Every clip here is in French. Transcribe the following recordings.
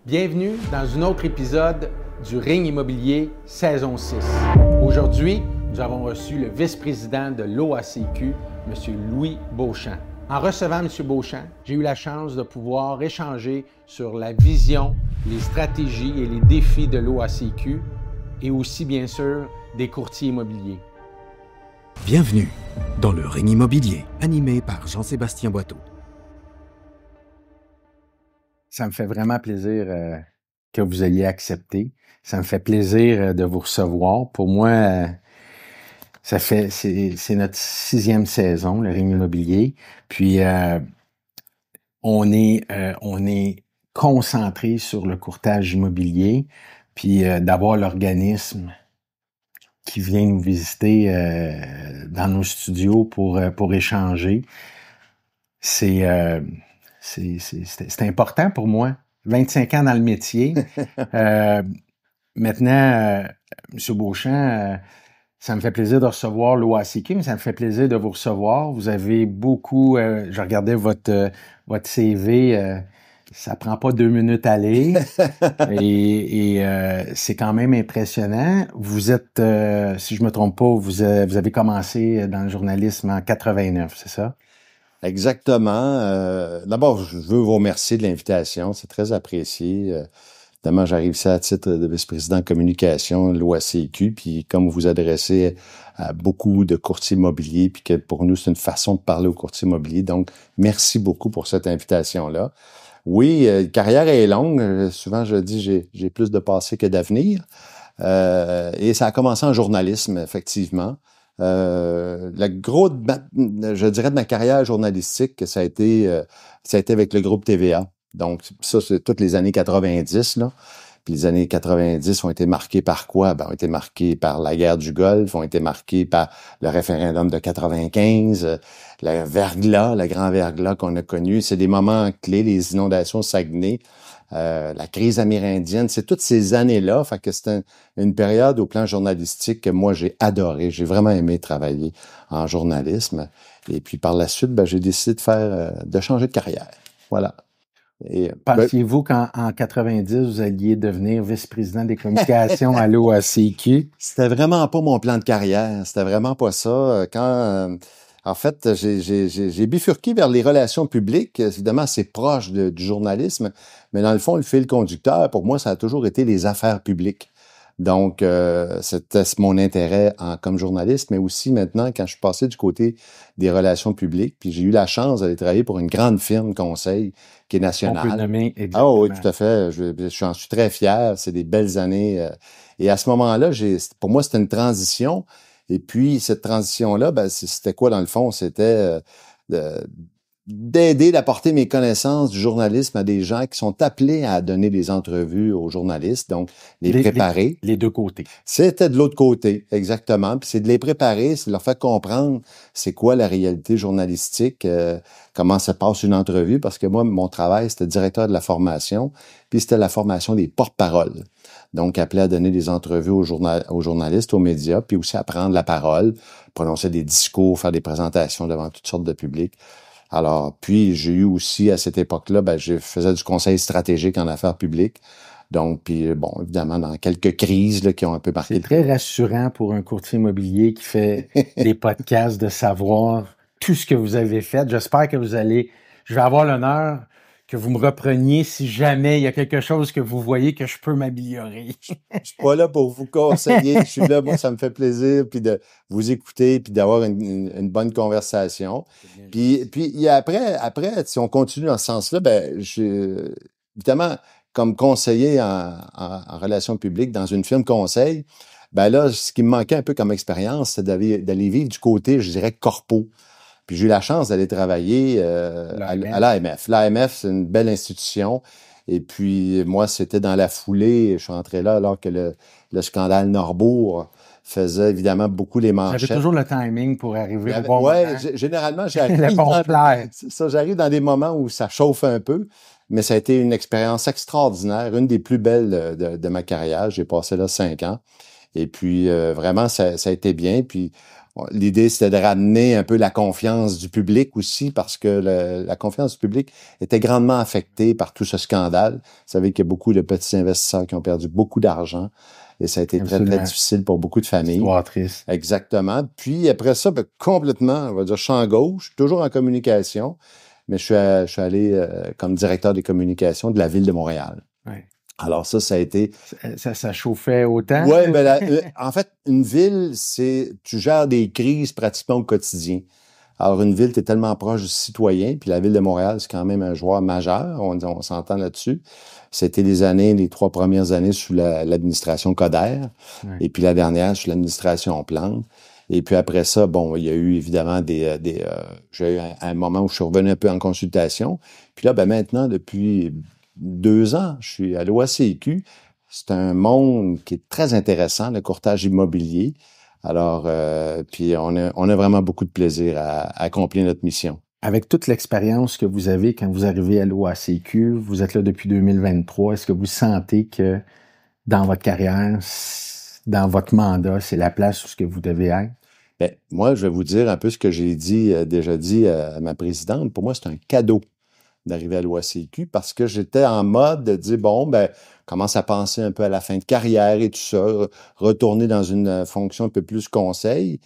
Bienvenue dans un autre épisode du Ring Immobilier saison 6. Aujourd'hui, nous avons reçu le vice-président de l'OACQ, M. Louis Beauchamp. En recevant M. Beauchamp, j'ai eu la chance de pouvoir échanger sur la vision, les stratégies et les défis de l'OACQ et aussi, bien sûr, des courtiers immobiliers. Bienvenue dans le Ring Immobilier, animé par Jean-Sébastien Boiteau. Ça me fait vraiment plaisir que vous ayez accepté. Ça me fait plaisir de vous recevoir. Pour moi, c'est notre 6e saison, le Ring Immobilier. Puis on est concentré sur le courtage immobilier, puis d'avoir l'organisme qui vient nous visiter dans nos studios pour échanger. C'est important pour moi. 25 ans dans le métier. Maintenant, M. Beauchamp, ça me fait plaisir de recevoir l'OACQ, mais ça me fait plaisir de vous recevoir. Vous avez beaucoup... je regardais votre CV, ça prend pas 2 minutes à lire. et c'est quand même impressionnant. Vous êtes, si je me trompe pas, vous avez commencé dans le journalisme en 89, c'est ça? Exactement. D'abord, je veux vous remercier de l'invitation. C'est très apprécié. Évidemment, j'arrive ici à titre de vice-président communication de l'OACQ, puis comme vous vous adressez à beaucoup de courtiers immobiliers, puis que pour nous, c'est une façon de parler aux courtiers immobiliers. Donc, merci beaucoup pour cette invitation-là. Oui, carrière est longue. Souvent, je dis j'ai plus de passé que d'avenir. Et ça a commencé en journalisme, effectivement. Je dirais de ma carrière journalistique, ça a été avec le groupe TVA. Donc, ça, c'est toutes les années 90, là. Puis les années 90 ont été marquées par quoi? Ben, ont été marquées par la guerre du Golfe, ont été marquées par le référendum de 95, le verglas, le grand verglas qu'on a connu. C'est des moments clés, les inondations au Saguenay, la crise amérindienne. C'est toutes ces années-là. Fait que c'était une période au plan journalistique que moi, j'ai adoré. J'ai vraiment aimé travailler en journalisme. Et puis, par la suite, j'ai décidé de changer de carrière. Voilà. Pensiez-vous qu'en 90, vous alliez devenir vice-président des communications à l'OACQ? C'était vraiment pas mon plan de carrière. C'était vraiment pas ça. En fait, j'ai bifurqué vers les relations publiques. Évidemment, c'est proche du journalisme, mais dans le fond, le fil conducteur, pour moi, ça a toujours été les affaires publiques. Donc, c'était mon intérêt comme journaliste, mais aussi maintenant, quand je suis passé du côté des relations publiques, puis j'ai eu la chance d'aller travailler pour une grande firme conseil qui est nationale. On peut nommer exactement. Ah oui, tout à fait. J'en suis très fier. C'est des belles années. Et à ce moment-là, pour moi, c'était une transition. Et puis, cette transition-là, c'était quoi dans le fond? C'était d'aider, d'apporter mes connaissances du journalisme à des gens qui sont appelés à donner des entrevues aux journalistes, donc les préparer. Les deux côtés. C'était de l'autre côté, exactement. Puis c'est de les préparer, c'est de leur faire comprendre c'est quoi la réalité journalistique, comment se passe une entrevue, parce que moi, mon travail, c'était directeur de la formation, puis c'était la formation des porte-paroles. Donc, appelé à donner des entrevues aux journalistes, aux médias, puis aussi à prendre la parole, prononcer des discours, faire des présentations devant toutes sortes de publics. Alors, puis j'ai eu aussi, à cette époque-là, je faisais du conseil stratégique en affaires publiques. Donc, puis bon, évidemment, dans quelques crises là, qui ont un peu marqué. C'est très rassurant pour un courtier immobilier qui fait des podcasts de savoir tout ce que vous avez fait. J'espère que je vais avoir l'honneur que vous me repreniez si jamais il y a quelque chose que vous voyez que je peux m'améliorer. Je suis pas là pour vous conseiller. Je suis là, moi, ça me fait plaisir, puis de vous écouter, puis d'avoir une bonne conversation. Puis après, si on continue dans ce sens-là, évidemment, comme conseiller en relations publiques dans une firme conseil, là, ce qui me manquait un peu comme expérience, c'est d'aller vivre du côté, je dirais, corpo. Puis j'ai eu la chance d'aller travailler à l'AMF. L'AMF, c'est une belle institution. Et puis, moi, c'était dans la foulée. Je suis entré là alors que le scandale Norbourg faisait évidemment beaucoup les manchettes. J'avais toujours le timing pour arriver au bon moment. Le Généralement, j'arrive dans des moments où ça chauffe un peu. Mais ça a été une expérience extraordinaire, une des plus belles de ma carrière. J'ai passé là 5 ans. Et puis, vraiment, ça a été bien. Puis, l'idée, c'était de ramener un peu la confiance du public aussi, parce que la confiance du public était grandement affectée par tout ce scandale. Vous savez qu'il y a beaucoup de petits investisseurs qui ont perdu beaucoup d'argent. Et ça a été très, très difficile pour beaucoup de familles. Histoire triste. Exactement. Puis après ça, complètement, on va dire champ gauche, toujours en communication, mais je suis allé comme directeur des communications de la Ville de Montréal. Ouais. Alors ça a été... Ça chauffait autant? Oui, en fait, une ville, tu gères des crises pratiquement au quotidien. Alors, une ville, tu es tellement proche du citoyen, puis la Ville de Montréal, c'est quand même un joueur majeur, on s'entend là-dessus. C'était les 3 premières années sous l'administration Coder, et puis la dernière sous l'administration Plante. Et puis après ça, bon, il y a eu évidemment j'ai eu un moment où je suis revenu un peu en consultation. Puis là, maintenant, depuis 2 ans, je suis à l'OACQ. C'est un monde qui est très intéressant, le courtage immobilier. Alors, puis on a vraiment beaucoup de plaisir à accomplir notre mission. Avec toute l'expérience que vous avez quand vous arrivez à l'OACQ, vous êtes là depuis 2023, est-ce que vous sentez que dans votre carrière, dans votre mandat, c'est la place où ce que vous devez être? Bien, moi, je vais vous dire un peu ce que j'ai déjà dit à ma présidente. Pour moi, c'est un cadeau d'arriver à l'OACQ parce que j'étais en mode de dire, commence à penser un peu à la fin de carrière et tout ça, retourner dans une fonction un peu plus conseil,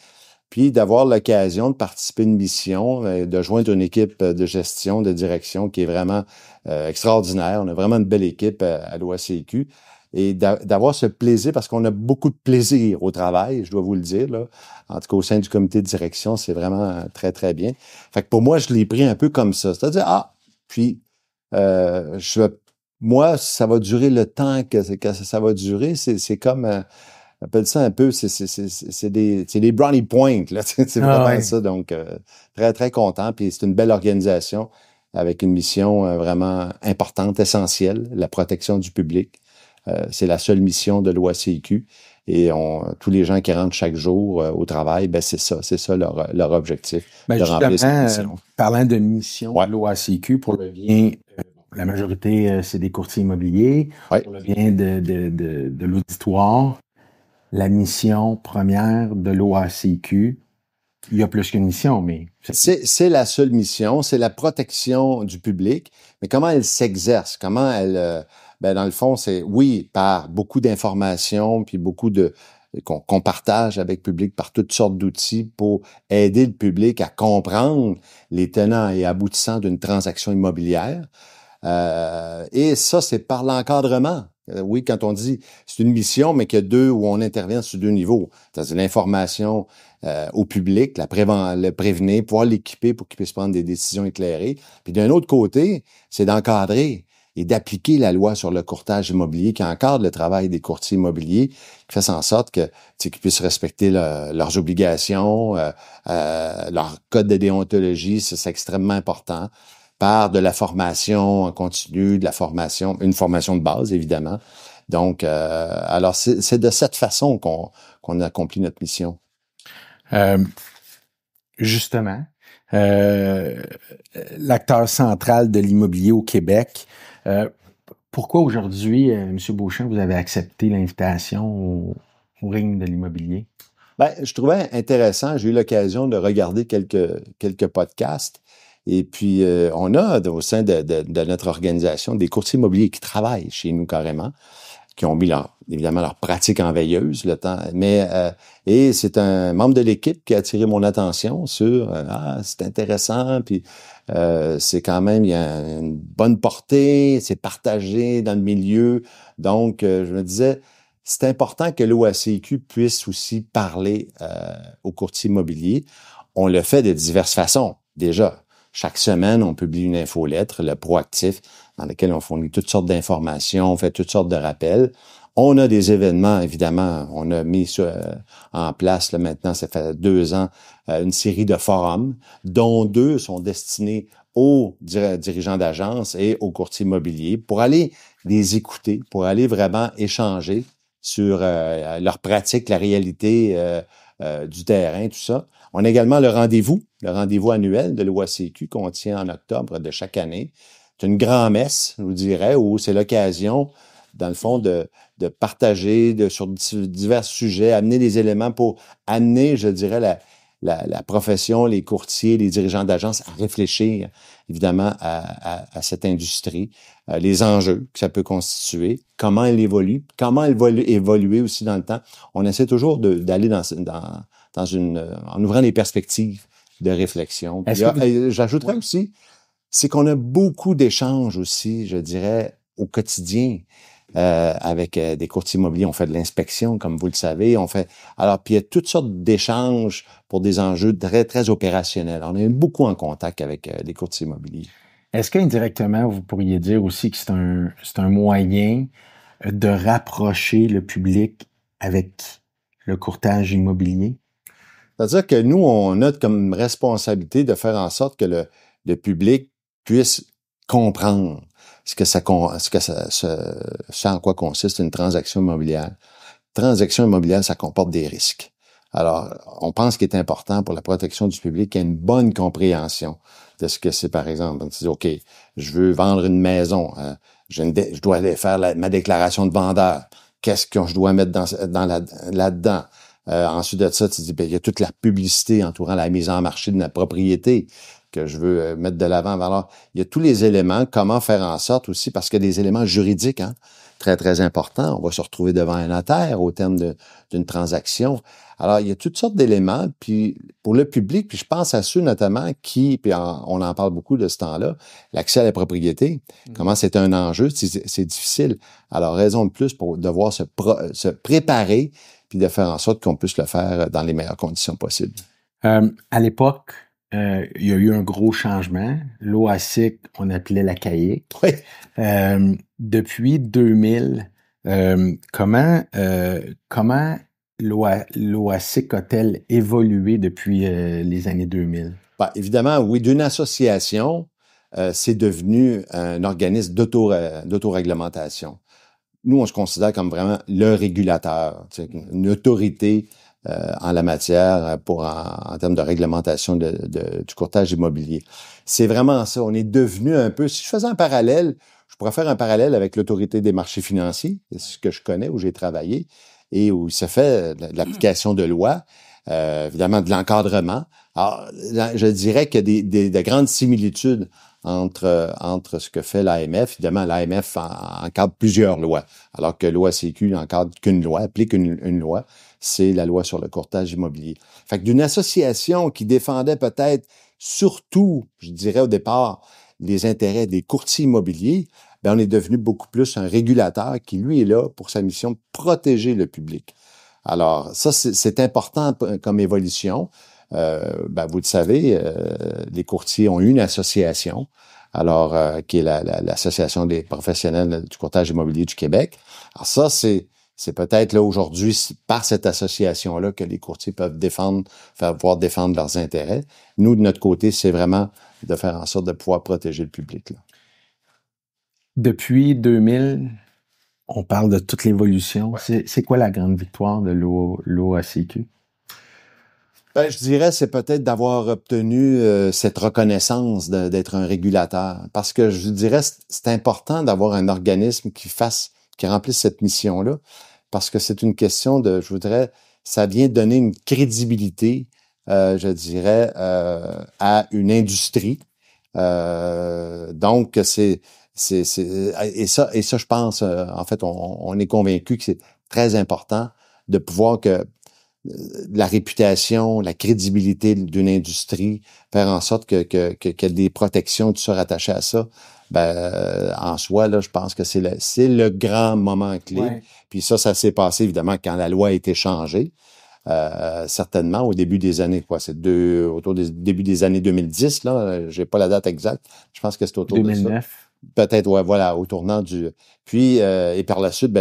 puis d'avoir l'occasion de participer à une mission, de joindre une équipe de gestion, de direction qui est vraiment extraordinaire. On a vraiment une belle équipe à l'OACQ et d'avoir ce plaisir, parce qu'on a beaucoup de plaisir au travail, je dois vous le dire, là. En tout cas, au sein du comité de direction, c'est vraiment très, très bien. Fait que pour moi, je l'ai pris un peu comme ça. C'est-à-dire, puis moi, ça va durer le temps que ça va durer. C'est comme, on appelle ça un peu, c'est des brownie points, là. C'est vraiment ça. Donc, très, très content. Puis c'est une belle organisation avec une mission vraiment importante, essentielle, la protection du public. C'est la seule mission de l'OACQ. Et tous les gens qui rentrent chaque jour au travail, c'est ça leur objectif, de remplir cette mission. Parlant de mission de l'OACQ, pour le bien, la majorité, c'est des courtiers immobiliers. Pour le bien de l'auditoire, la mission première de l'OACQ, il y a plus qu'une mission, mais... C'est la seule mission, c'est la protection du public, mais comment elle s'exerce, comment elle... dans le fond, c'est, oui, par beaucoup d'informations, puis beaucoup qu'on partage avec le public par toutes sortes d'outils pour aider le public à comprendre les tenants et aboutissants d'une transaction immobilière. Et ça, c'est par l'encadrement. Oui, quand on dit c'est une mission, mais qu'il y a où on intervient sur 2 niveaux. C'est-à-dire l'information au public, le prévenir, pouvoir l'équiper pour qu'il puisse prendre des décisions éclairées. Puis d'un autre côté, c'est d'encadrer et d'appliquer la loi sur le courtage immobilier qui encadre le travail des courtiers immobiliers, qui fait en sorte qu'ils puissent respecter leurs obligations, leur code de déontologie, c'est extrêmement important, par de la formation en continu, une formation de base, évidemment. Donc, alors, c'est de cette façon qu'on accomplit notre mission. Justement, l'acteur central de l'immobilier au Québec, pourquoi aujourd'hui, M. Beauchamp, vous avez accepté l'invitation au ring de l'immobilier? Je trouvais intéressant. J'ai eu l'occasion de regarder quelques podcasts. Et puis, on a au sein de notre organisation des courtiers immobiliers qui travaillent chez nous carrément, qui ont mis évidemment leur pratique en veilleuse le temps. Et c'est un membre de l'équipe qui a attiré mon attention sur c'est intéressant, puis c'est quand même, il y a une bonne portée, c'est partagé dans le milieu. Donc, je me disais, c'est important que l'OACQ puisse aussi parler aux courtiers immobiliers. On le fait de diverses façons, déjà. Chaque semaine, on publie une infolettre, le Proactif, dans laquelle on fournit toutes sortes d'informations, on fait toutes sortes de rappels. On a des événements, évidemment. On a mis en place, là, maintenant, ça fait 2 ans, une série de forums, dont 2 sont destinés aux dirigeants d'agence et aux courtiers immobiliers pour aller les écouter, pour aller vraiment échanger sur leur pratique, la réalité du terrain, tout ça. On a également le rendez-vous annuel de l'OACQ qu'on tient en octobre de chaque année. C'est une grand-messe, je vous dirais, où c'est l'occasion dans le fond, de partager sur divers sujets, amener des éléments pour amener, je dirais, la profession, les courtiers, les dirigeants d'agence à réfléchir, évidemment, à cette industrie, les enjeux que ça peut constituer, comment elle évolue, comment elle va évoluer aussi dans le temps. On essaie toujours d'aller en ouvrant les perspectives de réflexion. J'ajouterais aussi, c'est qu'on a beaucoup d'échanges aussi, je dirais, au quotidien. Avec des courtiers immobiliers, on fait de l'inspection, comme vous le savez. Puis il y a toutes sortes d'échanges pour des enjeux très, très opérationnels. On est beaucoup en contact avec les courtiers immobiliers. Est-ce qu'indirectement, vous pourriez dire aussi que c'est un moyen de rapprocher le public avec le courtage immobilier? C'est-à-dire que nous, on a comme responsabilité de faire en sorte que le public puisse comprendre ce en quoi consiste une transaction immobilière. Transaction immobilière, ça comporte des risques. Alors, on pense qu'il est important pour la protection du public qu'il y ait une bonne compréhension de ce que c'est, par exemple. On se dit, OK, je veux vendre une maison, je dois aller faire ma déclaration de vendeur. Qu'est-ce que je dois mettre là-dedans? Ensuite de ça, tu dis, il y a toute la publicité entourant la mise en marché de la propriété que je veux mettre de l'avant. Alors, il y a tous les éléments, comment faire en sorte aussi, parce qu'il y a des éléments juridiques, très, très importants. On va se retrouver devant un notaire au terme d'une transaction. Alors, il y a toutes sortes d'éléments, puis pour le public, puis je pense à ceux notamment puis on en parle beaucoup de ce temps-là, l'accès à la propriété, comment c'est un enjeu, c'est difficile. Alors, raison de plus pour devoir se préparer, puis de faire en sorte qu'on puisse le faire dans les meilleures conditions possibles. À l'époque, il y a eu un gros changement. L'OASIC, on appelait la CAIC. Oui. Depuis 2000, comment l'OASIC a-t-elle évolué depuis les années 2000? Évidemment, oui, d'une association, c'est devenu un organisme d'autoréglementation. Nous, on se considère comme vraiment le régulateur, une autorité en la matière en termes de réglementation du courtage immobilier. C'est vraiment ça. On est devenu un peu, si je faisais un parallèle, je pourrais faire un parallèle avec l'autorité des marchés financiers, c'est ce que je connais, où j'ai travaillé, et où il se fait de l'application de lois, évidemment de l'encadrement. Alors, je dirais qu'il y a de grandes similitudes entre ce que fait l'AMF. Évidemment, l'AMF encadre plusieurs lois, alors que l'OACQ n'encadre qu'une loi, applique une loi, c'est la loi sur le courtage immobilier. Fait que d'une association qui défendait peut-être surtout, je dirais au départ, les intérêts des courtiers immobiliers, on est devenu beaucoup plus un régulateur qui, lui, est là pour sa mission de protéger le public. Alors, ça, c'est important comme évolution. Vous le savez, les courtiers ont une association, alors qui est l'association des professionnels du courtage immobilier du Québec. Alors ça, c'est peut-être là aujourd'hui par cette association-là que les courtiers peuvent pouvoir défendre leurs intérêts. Nous, de notre côté, c'est vraiment de faire en sorte de pouvoir protéger le public, là. Depuis 2000, on parle de toute l'évolution. Ouais. C'est quoi la grande victoire de l'OACQ? Je dirais, c'est peut-être d'avoir obtenu cette reconnaissance d'être un régulateur. Parce que je dirais, c'est important d'avoir un organisme qui remplisse cette mission-là. Parce que c'est une question je voudrais, ça vient donner une crédibilité, je dirais, à une industrie. Donc, et ça, je pense, en fait, on est convaincu que c'est très important de pouvoir que la réputation, la crédibilité d'une industrie, faire en sorte qu'il y ait des protections, tout ça rattaché à ça, en soi, là, je pense que c'est le grand moment clé. Ouais. Puis ça s'est passé, évidemment, quand la loi a été changée. Certainement au début des années, autour des début des années 2010, là, j'ai pas la date exacte. Je pense que c'est autour 2009. de ça. Peut-être, ouais, voilà, au tournant du... Puis, et par la suite,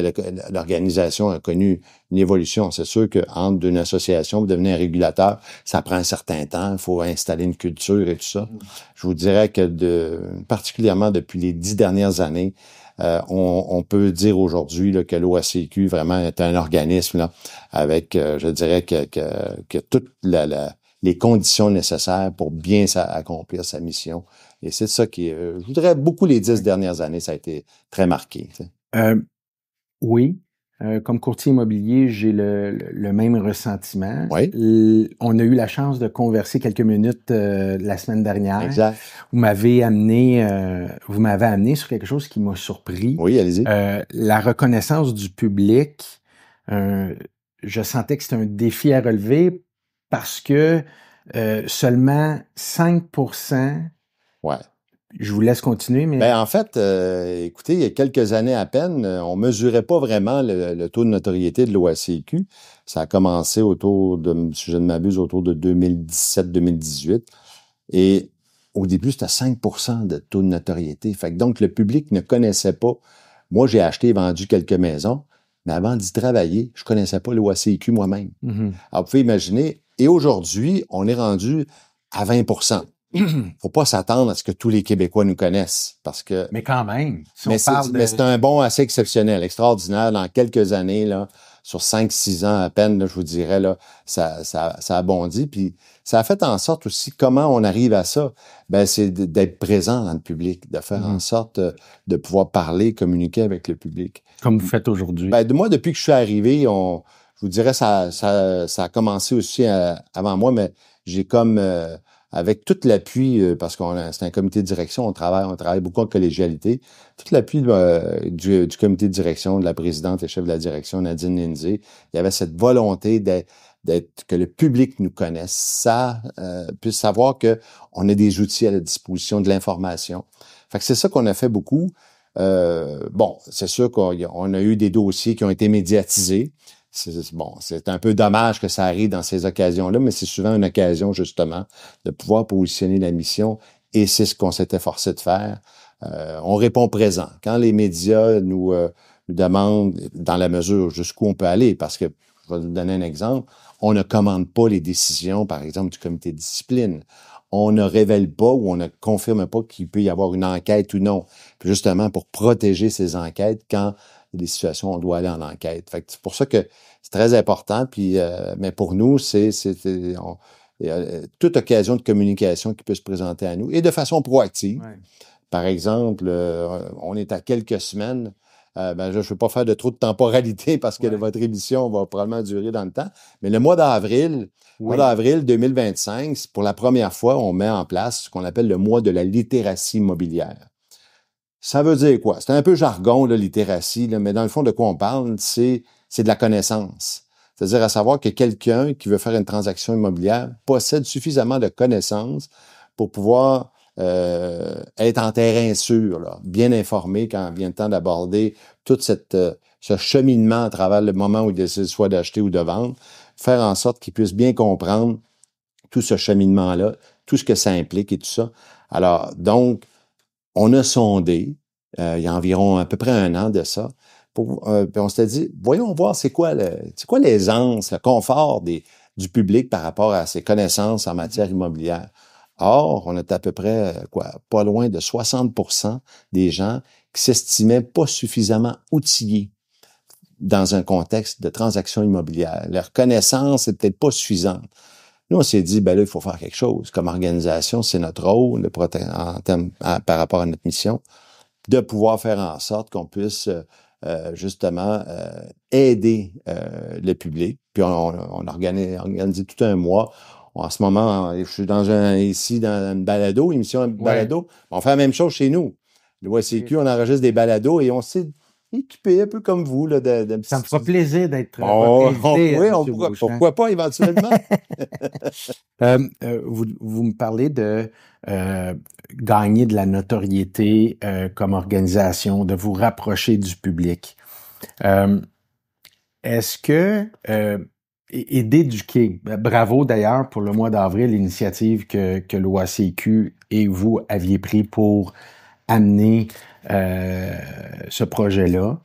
l'organisation a connu une évolution. C'est sûr qu'entre une association, vous devenez un régulateur, ça prend un certain temps, il faut installer une culture et tout ça. Je vous dirais que particulièrement depuis les 10 dernières années, on peut dire aujourd'hui là, que l'OACQ vraiment est un organisme là, avec, je dirais, que toutes les conditions nécessaires pour bien accomplir sa mission. Et c'est ça qui je voudrais beaucoup les 10 dernières années, ça a été très marqué. Oui. Comme courtier immobilier, j'ai le même ressentiment. Oui. On a eu la chance de converser quelques minutes la semaine dernière. Exact. Vous m'avez amené sur quelque chose qui m'a surpris. Oui, allez-y. La reconnaissance du public. Je sentais que c'était un défi à relever parce que seulement 5%. Ouais. Je vous laisse continuer, mais... Ben, en fait, écoutez, il y a quelques années à peine, on mesurait pas vraiment le taux de notoriété de l'OACQ. Ça a commencé si je ne m'abuse, autour de 2017-2018. Et au début, c'était 5% de taux de notoriété. Fait que donc, le public ne connaissait pas. Moi, j'ai acheté et vendu quelques maisons, mais avant d'y travailler, je connaissais pas l'OACQ moi-même. Mm-hmm. Alors, vous pouvez imaginer, et aujourd'hui, on est rendu à 20%. Faut pas s'attendre à ce que tous les Québécois nous connaissent, parce que... Mais quand même, si mais on parle mais c'est un bond assez exceptionnel, extraordinaire. Dans quelques années, là, sur 5-6 ans à peine, là, je vous dirais, là, ça a bondi. Puis ça a fait en sorte aussi, comment on arrive à ça? Ben, c'est d'être présent dans le public, de faire en sorte de pouvoir parler, communiquer avec le public. Comme vous faites aujourd'hui. Ben, moi, depuis que je suis arrivé, je vous dirais, ça a commencé aussi avant moi, mais j'ai comme... avec tout l'appui, parce c'est un comité de direction, on travaille beaucoup en collégialité, tout l'appui du comité de direction, de la présidente et chef de la direction, Nadine Lindsay, il y avait cette volonté que le public nous connaisse, puisse savoir que on a des outils à la disposition, de l'information. Fait que c'est ça qu'on a fait beaucoup. Bon, c'est sûr qu'on a eu des dossiers qui ont été médiatisés. C'est un peu dommage que ça arrive dans ces occasions-là, mais c'est souvent une occasion, justement, de pouvoir positionner la mission, et c'est ce qu'on s'était forcé de faire. On répond présent. Quand les médias nous demandent, dans la mesure jusqu'où on peut aller, parce que, je vais vous donner un exemple, on ne commande pas les décisions, par exemple, du comité de discipline. On ne révèle pas ou on ne confirme pas qu'il peut y avoir une enquête ou non. Puis justement, pour protéger ces enquêtes, quand des situations, on doit aller en enquête. Fait que c'est pour ça que c'est très important. Puis, mais pour nous, c'est toute occasion de communication qui peut se présenter à nous, et de façon proactive. Ouais. Par exemple, on est à quelques semaines. Je ne veux pas faire de trop de temporalité parce que votre émission va probablement durer dans le temps. Mais le mois d'avril, mois d'avril 2025, pour la première fois, on met en place ce qu'on appelle le mois de la littératie immobilière. Ça veut dire quoi? C'est un peu jargon, la littératie, là, mais dans le fond, de quoi on parle, c'est de la connaissance. C'est-à-dire à savoir que quelqu'un qui veut faire une transaction immobilière possède suffisamment de connaissances pour pouvoir être en terrain sûr, là, bien informé quand vient le temps d'aborder tout ce cheminement à travers le moment où il décide soit d'acheter ou de vendre, faire en sorte qu'il puisse bien comprendre tout ce cheminement-là, tout ce que ça implique et tout ça. Alors, donc, on a sondé, il y a environ à peu près 1 an de ça, puis on s'était dit, voyons voir c'est quoi l'aisance, le confort du public par rapport à ses connaissances en matière immobilière. Or, on est à peu près, pas loin de 60% des gens qui s'estimaient pas suffisamment outillés dans un contexte de transaction immobilière. Leur connaissance n'est peut-être pas suffisante. Nous, on s'est dit, là, il faut faire quelque chose. Comme organisation, c'est notre rôle par rapport à notre mission, de pouvoir faire en sorte qu'on puisse justement aider le public. Puis on a organisé tout un mois. En ce moment, je suis dans une balado, émission balado. On fait la même chose chez nous. Le OACQ, on enregistre des balados et on s'est équipé un peu comme vous. Là, ça me fera plaisir d'être pourquoi pas éventuellement? Vous me parlez de gagner de la notoriété comme organisation, de vous rapprocher du public. Est-ce que... et d'éduquer. Bravo d'ailleurs pour le mois d'avril, l'initiative que l'OACQ et vous aviez pris pour amener ce projet-là.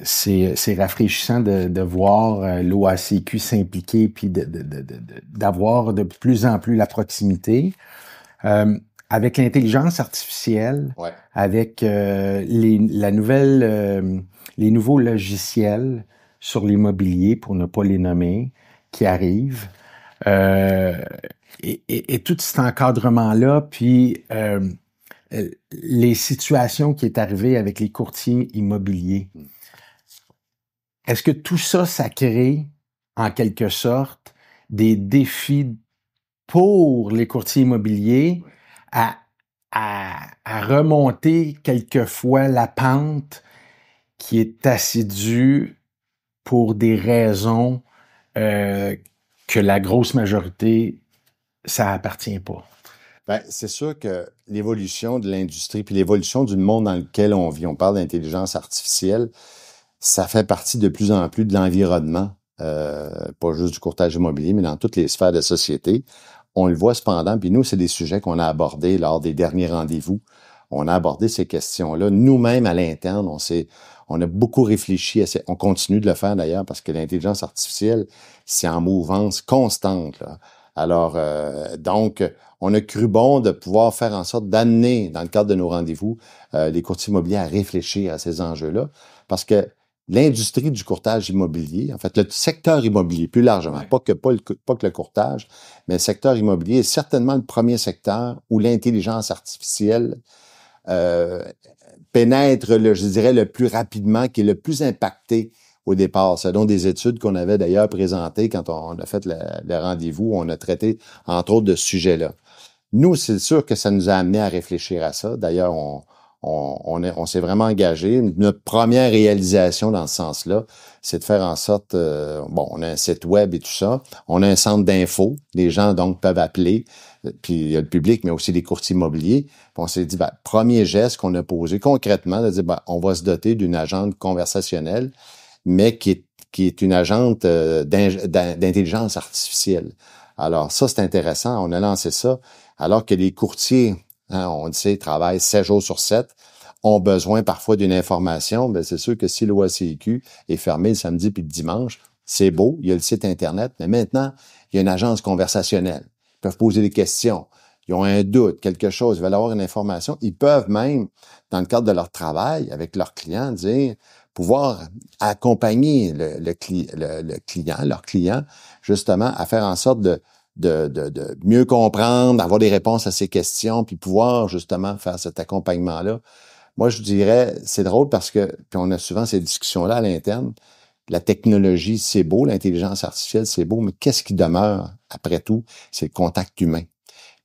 C'est rafraîchissant de voir l'OACQ s'impliquer puis d'avoir de plus en plus la proximité. Avec l'intelligence artificielle, avec les nouveaux logiciels sur l'immobilier, pour ne pas les nommer, qui arrivent. Et tout cet encadrement-là, puis les situations qui est arrivées avec les courtiers immobiliers. est-ce que tout ça, ça crée, en quelque sorte, des défis pour les courtiers immobiliers à remonter quelquefois la pente qui est assidue pour des raisons que la grosse majorité, ça appartient pas? Ben, c'est sûr que l'évolution de l'industrie puis l'évolution du monde dans lequel on vit, on parle d'intelligence artificielle, ça fait partie de plus en plus de l'environnement, pas juste du courtage immobilier, mais dans toutes les sphères de société. On le voit cependant, puis nous, c'est des sujets qu'on a abordés lors des derniers rendez-vous. On a abordé ces questions-là. Nous-mêmes, à l'interne, on a beaucoup réfléchi on continue de le faire d'ailleurs, parce que l'intelligence artificielle, c'est en mouvance constante, là. Alors, donc, on a cru bon de pouvoir faire en sorte d'amener, dans le cadre de nos rendez-vous, les courtiers immobiliers à réfléchir à ces enjeux-là, parce que l'industrie du courtage immobilier, en fait, le secteur immobilier, plus largement, pas que le courtage, mais le secteur immobilier est certainement le premier secteur où l'intelligence artificielle pénètre, je dirais, le plus rapidement, qui est le plus impacté au départ. Selon des études qu'on avait d'ailleurs présentées quand on a fait le rendez-vous, on a traité, entre autres, de ce sujet-là. Nous, c'est sûr que ça nous a amené à réfléchir à ça. D'ailleurs, on s'est vraiment engagé. Notre première réalisation dans ce sens-là, c'est de faire en sorte, on a un site web et tout ça. On a un centre d'info. Les gens, donc, peuvent appeler. Puis il y a le public, mais aussi les courtiers immobiliers. Puis on s'est dit, premier geste qu'on a posé concrètement, de dire, on va se doter d'une agente conversationnelle, mais qui est une agente d'intelligence artificielle. Alors ça, c'est intéressant. On a lancé ça, alors que les courtiers, on le sait, travaillent 7 jours sur 7, ont besoin parfois d'une information. Bien, c'est sûr que si l'OACIQ est fermé le samedi puis le dimanche, c'est beau, il y a le site Internet, mais maintenant, il y a une agence conversationnelle. Ils peuvent poser des questions. Ils ont un doute, quelque chose, ils veulent avoir une information. Ils peuvent même, dans le cadre de leur travail avec leurs clients, pouvoir accompagner leur client, justement, à faire en sorte de mieux comprendre, d'avoir des réponses à ces questions, puis pouvoir, justement, faire cet accompagnement-là. Moi, je dirais, c'est drôle parce que, puis on a souvent ces discussions-là à l'interne, la technologie, c'est beau, l'intelligence artificielle, c'est beau, mais qu'est-ce qui demeure, après tout? C'est le contact humain.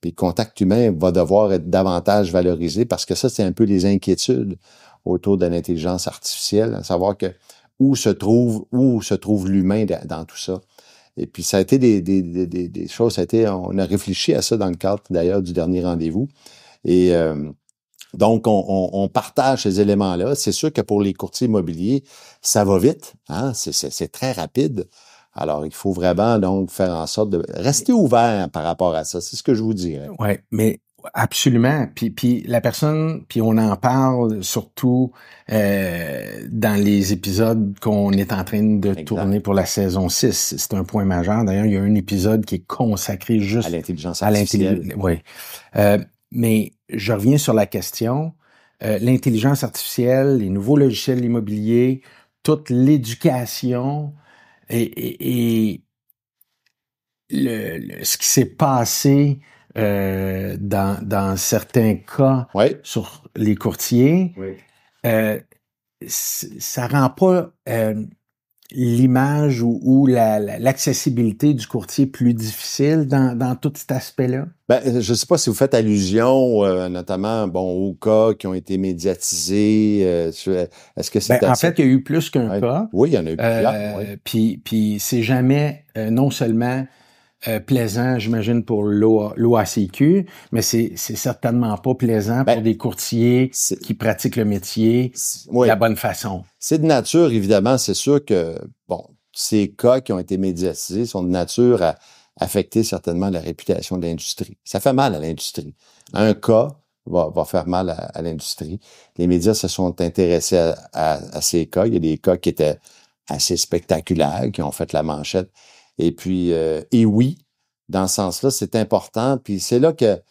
Puis le contact humain va devoir être davantage valorisé parce que ça, c'est un peu les inquiétudes autour de l'intelligence artificielle, à savoir que où se trouve l'humain dans tout ça. Et puis ça a été des choses, on a réfléchi à ça dans le cadre d'ailleurs du dernier rendez-vous. Et donc on partage ces éléments-là. C'est sûr que pour les courtiers immobiliers, ça va vite, hein, c'est très rapide. Alors, il faut vraiment donc faire en sorte de rester ouvert par rapport à ça. C'est ce que je vous dirais. Oui, mais absolument. Puis la personne, puis on en parle surtout dans les épisodes qu'on est en train de tourner pour la saison 6. C'est un point majeur. D'ailleurs, il y a un épisode qui est consacré juste à l'intelligence artificielle. Oui. Mais je reviens sur la question. L'intelligence artificielle, les nouveaux logiciels immobiliers, toute l'éducation et ce qui s'est passé dans certains cas sur les courtiers, ça rend pas l'image ou l'accessibilité du courtier plus difficile dans tout cet aspect-là? Ben, je sais pas si vous faites allusion, notamment, aux cas qui ont été médiatisés. Est-ce que c'est en fait, il y a eu plus qu'un cas. Oui, il y en a eu plusieurs. Puis c'est jamais non seulement plaisant, j'imagine, pour l'OACQ, mais c'est certainement pas plaisant pour des courtiers qui pratiquent le métier de la bonne façon. C'est de nature, évidemment, c'est sûr que, ces cas qui ont été médiatisés sont de nature à affecter certainement la réputation de l'industrie. Ça fait mal à l'industrie. Un cas va faire mal à l'industrie. Les médias se sont intéressés à ces cas. Il y a des cas qui étaient assez spectaculaires, qui ont fait la manchette. Et puis, et oui, dans ce sens-là, c'est important. Puis c'est là que,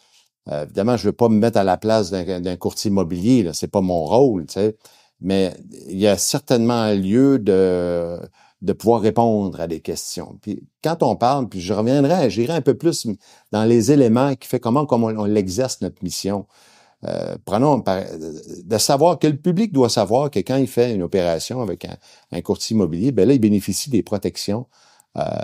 évidemment, je veux pas me mettre à la place d'un courtier immobilier, là, c'est pas mon rôle, tu sais. Mais il y a certainement un lieu de pouvoir répondre à des questions. Puis quand on parle, puis j'irai un peu plus dans les éléments qui fait comment on l'exerce notre mission. de savoir que le public doit savoir que quand il fait une opération avec un courtier immobilier, ben là, il bénéficie des protections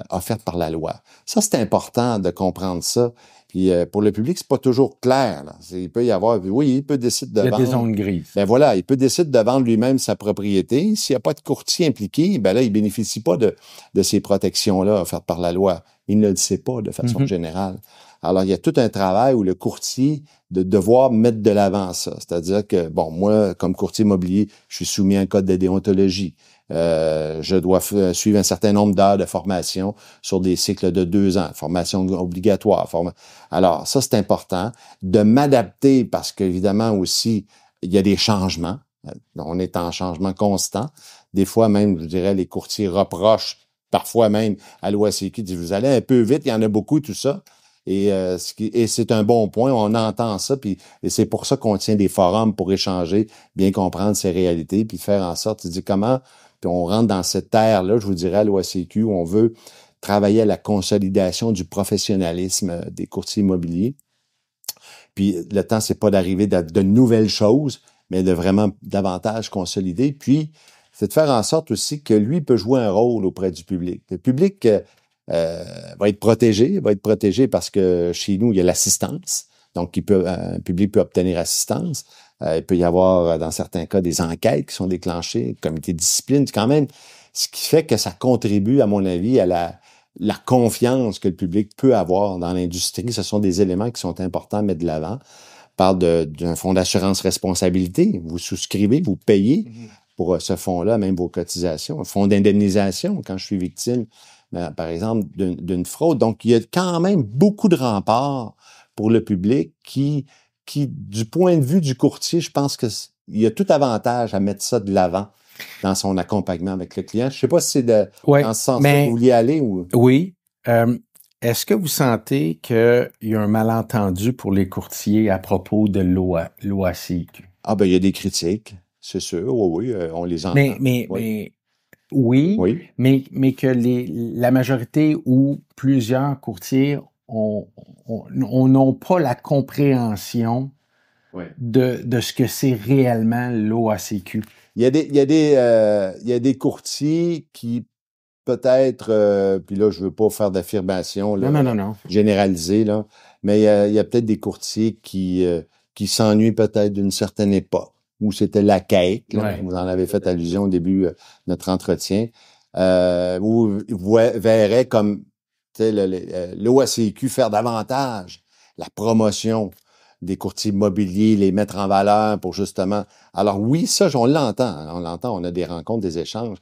offertes par la loi. Ça, c'est important de comprendre ça. Puis pour le public, c'est pas toujours clair. Là. Il peut y avoir, oui, il peut décider de vendre. Il y a des zones grises. Ben voilà, il peut décider de vendre lui-même sa propriété. S'il n'y a pas de courtier impliqué, ben là, il bénéficie pas de ces protections-là offertes par la loi. Il ne le sait pas de façon générale. Alors, il y a tout un travail où le courtier de devoir mettre de l'avant ça. C'est-à-dire que, bon, moi, comme courtier immobilier, je suis soumis à un code de déontologie. Je dois suivre un certain nombre d'heures de formation sur des cycles de 2 ans, formation obligatoire. Alors, ça, c'est important de m'adapter parce qu'évidemment aussi, il y a des changements. On est en changement constant. Des fois même, je dirais, les courtiers reprochent parfois même à l'OACQ, disent, vous allez un peu vite, il y en a beaucoup, tout ça. Et c'est un bon point, on entend ça, et c'est pour ça qu'on tient des forums pour échanger, bien comprendre ces réalités, puis faire en sorte, dire comment, puis on rentre dans cette ère-là, je vous dirais, à l'OACQ, où on veut travailler à la consolidation du professionnalisme des courtiers immobiliers. Puis le temps, c'est pas d'arriver de nouvelles choses, mais de vraiment davantage consolider. Puis, c'est de faire en sorte aussi que lui peut jouer un rôle auprès du public. Le public va être protégé parce que chez nous, il y a l'assistance. Donc, un public peut obtenir assistance. Il peut y avoir, dans certains cas, des enquêtes qui sont déclenchées, comité de discipline, quand même, ce qui fait que ça contribue, à mon avis, à la confiance que le public peut avoir dans l'industrie. Ce sont des éléments qui sont importants à mettre de l'avant. On parle d'un fonds d'assurance responsabilité. Vous souscrivez, vous payez pour ce fonds-là, même vos cotisations. Un fonds d'indemnisation, quand je suis victime, par exemple, d'une fraude. Donc, il y a quand même beaucoup de remparts pour le public qui, du point de vue du courtier, je pense qu'il y a tout avantage à mettre ça de l'avant dans son accompagnement avec le client. Je ne sais pas si c'est dans ce sens-là que vous vouliez aller ou... Oui. Est-ce que vous sentez qu'il y a un malentendu pour les courtiers à propos de l'OACQ? Ah ben, il y a des critiques, c'est sûr. Oui, on les entend. Oui, mais que la majorité ou plusieurs courtiers n'ont pas la compréhension de ce que c'est réellement l'OACQ. Il y a des courtiers qui peut-être, puis là, je veux pas faire d'affirmation non. généralisée, là, mais il y a peut-être des courtiers qui s'ennuient peut-être d'une certaine époque, où c'était la quête, là, vous en avez fait allusion au début de notre entretien, où vous verrez comme l'OACQ faire davantage la promotion des courtiers immobiliers, les mettre en valeur pour justement... Alors oui, ça, on l'entend, on a des rencontres, des échanges.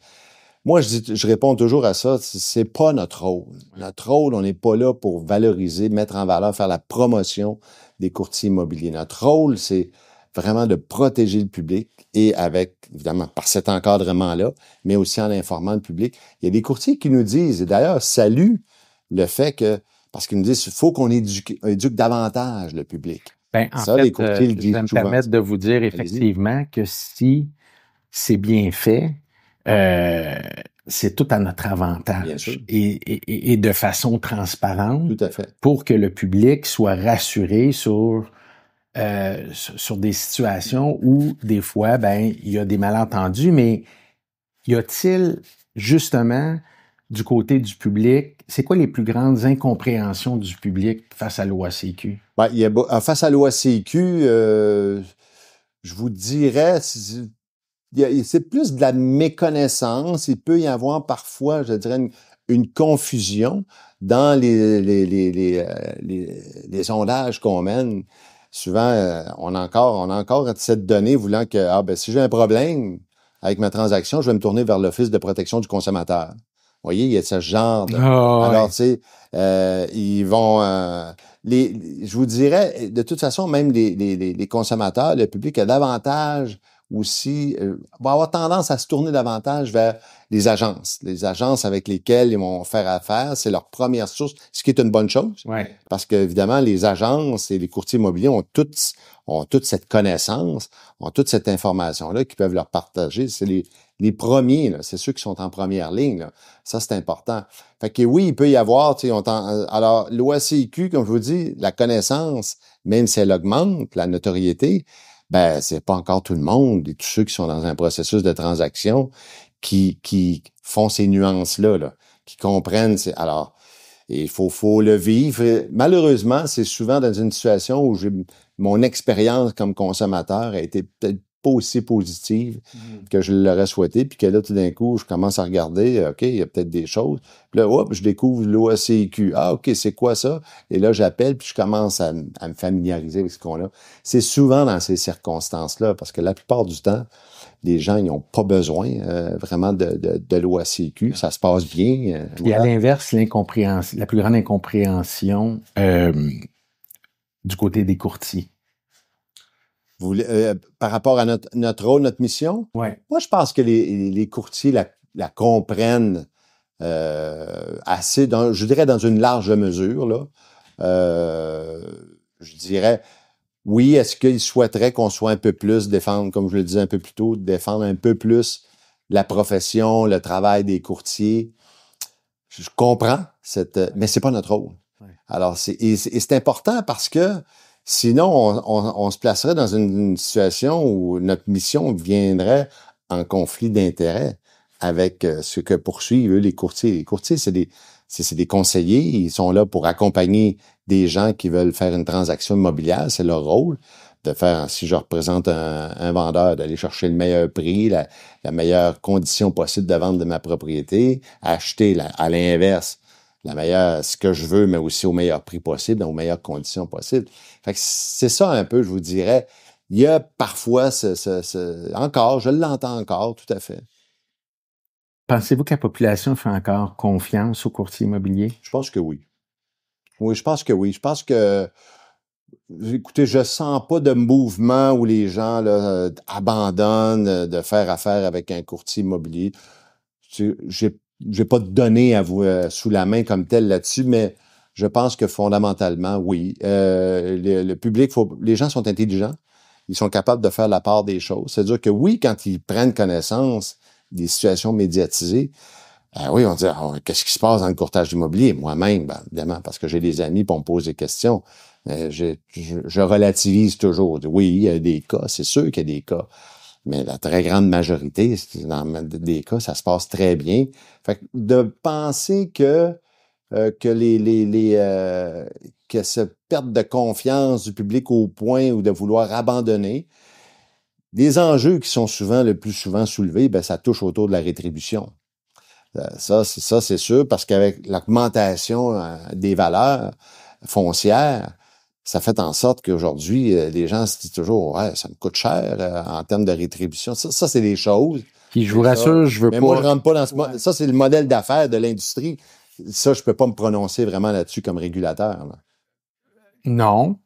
Moi, je réponds toujours à ça, c'est pas notre rôle. Notre rôle, on n'est pas là pour valoriser, mettre en valeur, faire la promotion des courtiers immobiliers. Notre rôle, c'est vraiment de protéger le public et avec, évidemment, par cet encadrement-là, mais aussi en informant le public. Il y a des courtiers qui nous disent, et d'ailleurs, saluent le fait que, parce qu'ils nous disent, il faut qu'on éduque davantage le public. Ben, en fait, je vais me permettre de vous dire effectivement que si c'est bien fait, c'est tout à notre avantage et de façon transparente. Tout à fait. Pour que le public soit rassuré sur des situations où des fois, il y a des malentendus, mais y a-t-il justement du côté du public, c'est quoi les plus grandes incompréhensions du public face à l'OACQ? Face à l'OACQ, je vous dirais, c'est plus de la méconnaissance. Il peut y avoir parfois, je dirais, une confusion dans les sondages qu'on mène. Souvent, on a encore cette donnée voulant que, si j'ai un problème avec ma transaction, je vais me tourner vers l'Office de protection du consommateur. Vous voyez, il y a ce genre de... Alors, tu sais, ils vont... je vous dirais, de toute façon, même les consommateurs, le public a davantage aussi, va avoir tendance à se tourner davantage vers les agences. Les agences avec lesquelles ils vont faire affaire, c'est leur première source, ce qui est une bonne chose. Parce qu'évidemment, les agences et les courtiers immobiliers ont toute cette connaissance, ont toute cette information-là qu'ils peuvent leur partager. C'est les premiers, là, c'est ceux qui sont en première ligne. Là. Ça, c'est important. Fait que oui, il peut y avoir, tu sais, alors, l'OACIQ, comme je vous dis, la connaissance, même si elle augmente, la notoriété, ben, c'est pas encore tout le monde, et tous ceux qui sont dans un processus de transaction qui font ces nuances-là, là, qui comprennent. Alors, il faut le vivre. Malheureusement, c'est souvent dans une situation où mon expérience comme consommateur a été peut-être pas aussi positive que je l'aurais souhaité, puis que là, tout d'un coup, je commence à regarder, OK, il y a peut-être des choses. Puis là, hop, je découvre l'OACIQ. Ah, OK, c'est quoi ça? Et là, j'appelle, puis je commence à me familiariser avec ce qu'on a. C'est souvent dans ces circonstances-là, parce que la plupart du temps, les gens, ils n'ont pas besoin vraiment de l'OACIQ. Ça se passe bien. Puis à l'inverse, la plus grande incompréhension du côté des courtiers. Par rapport à notre rôle, notre mission, ouais. Moi, je pense que les courtiers la comprennent assez, je dirais dans une large mesure. Là. Je dirais, oui, est-ce qu'ils souhaiteraient qu'on soit un peu plus défendre, comme je le disais un peu plus tôt, défendre un peu plus la profession, le travail des courtiers? Je comprends, mais c'est pas notre rôle. Ouais. Alors, c'est important parce que sinon, on se placerait dans une situation où notre mission viendrait en conflit d'intérêts avec ce que poursuivent eux, les courtiers. Les courtiers, c'est des conseillers. Ils sont là pour accompagner des gens qui veulent faire une transaction immobilière. C'est leur rôle de faire, si je représente un vendeur, d'aller chercher le meilleur prix, la meilleure condition possible de vente de ma propriété, acheter à l'inverse ce que je veux, mais aussi au meilleur prix possible, aux meilleures conditions possibles. Fait que c'est ça un peu, je vous dirais. Il y a parfois encore, je l'entends encore, tout à fait. Pensez-vous que la population fait encore confiance aux courtiers immobiliers? Je pense que oui. Oui, je pense que oui. Je pense que, écoutez, je sens pas de mouvement où les gens là, abandonnent de faire affaire avec un courtier immobilier. J'ai pas de données à vous sous la main comme tel là-dessus, mais je pense que fondamentalement, oui. Le public, les gens sont intelligents. Ils sont capables de faire la part des choses. C'est-à-dire que oui, quand ils prennent connaissance des situations médiatisées, oui, on dit qu'est-ce qui se passe dans le courtage immobilier? Moi-même, évidemment, parce que j'ai des amis pour me poser des questions. Je relativise toujours. Oui, il y a des cas, c'est sûr qu'il y a des cas. Mais la très grande majorité, dans des cas, ça se passe très bien. Fait que de penser que cette perte de confiance du public au point ou de vouloir abandonner, les enjeux qui sont le plus souvent soulevés, ça touche autour de la rétribution. Ça, c'est sûr, parce qu'avec l'augmentation des valeurs foncières, ça fait en sorte qu'aujourd'hui, les gens se disent toujours, ouais, ça me coûte cher en termes de rétribution. Ça c'est des choses. Puis je vous rassure, je veux pas. Mais moi, je rentre pas dans ce Ça, c'est le modèle d'affaires de l'industrie. Ça, je peux pas me prononcer vraiment là-dessus comme régulateur. Là. Non.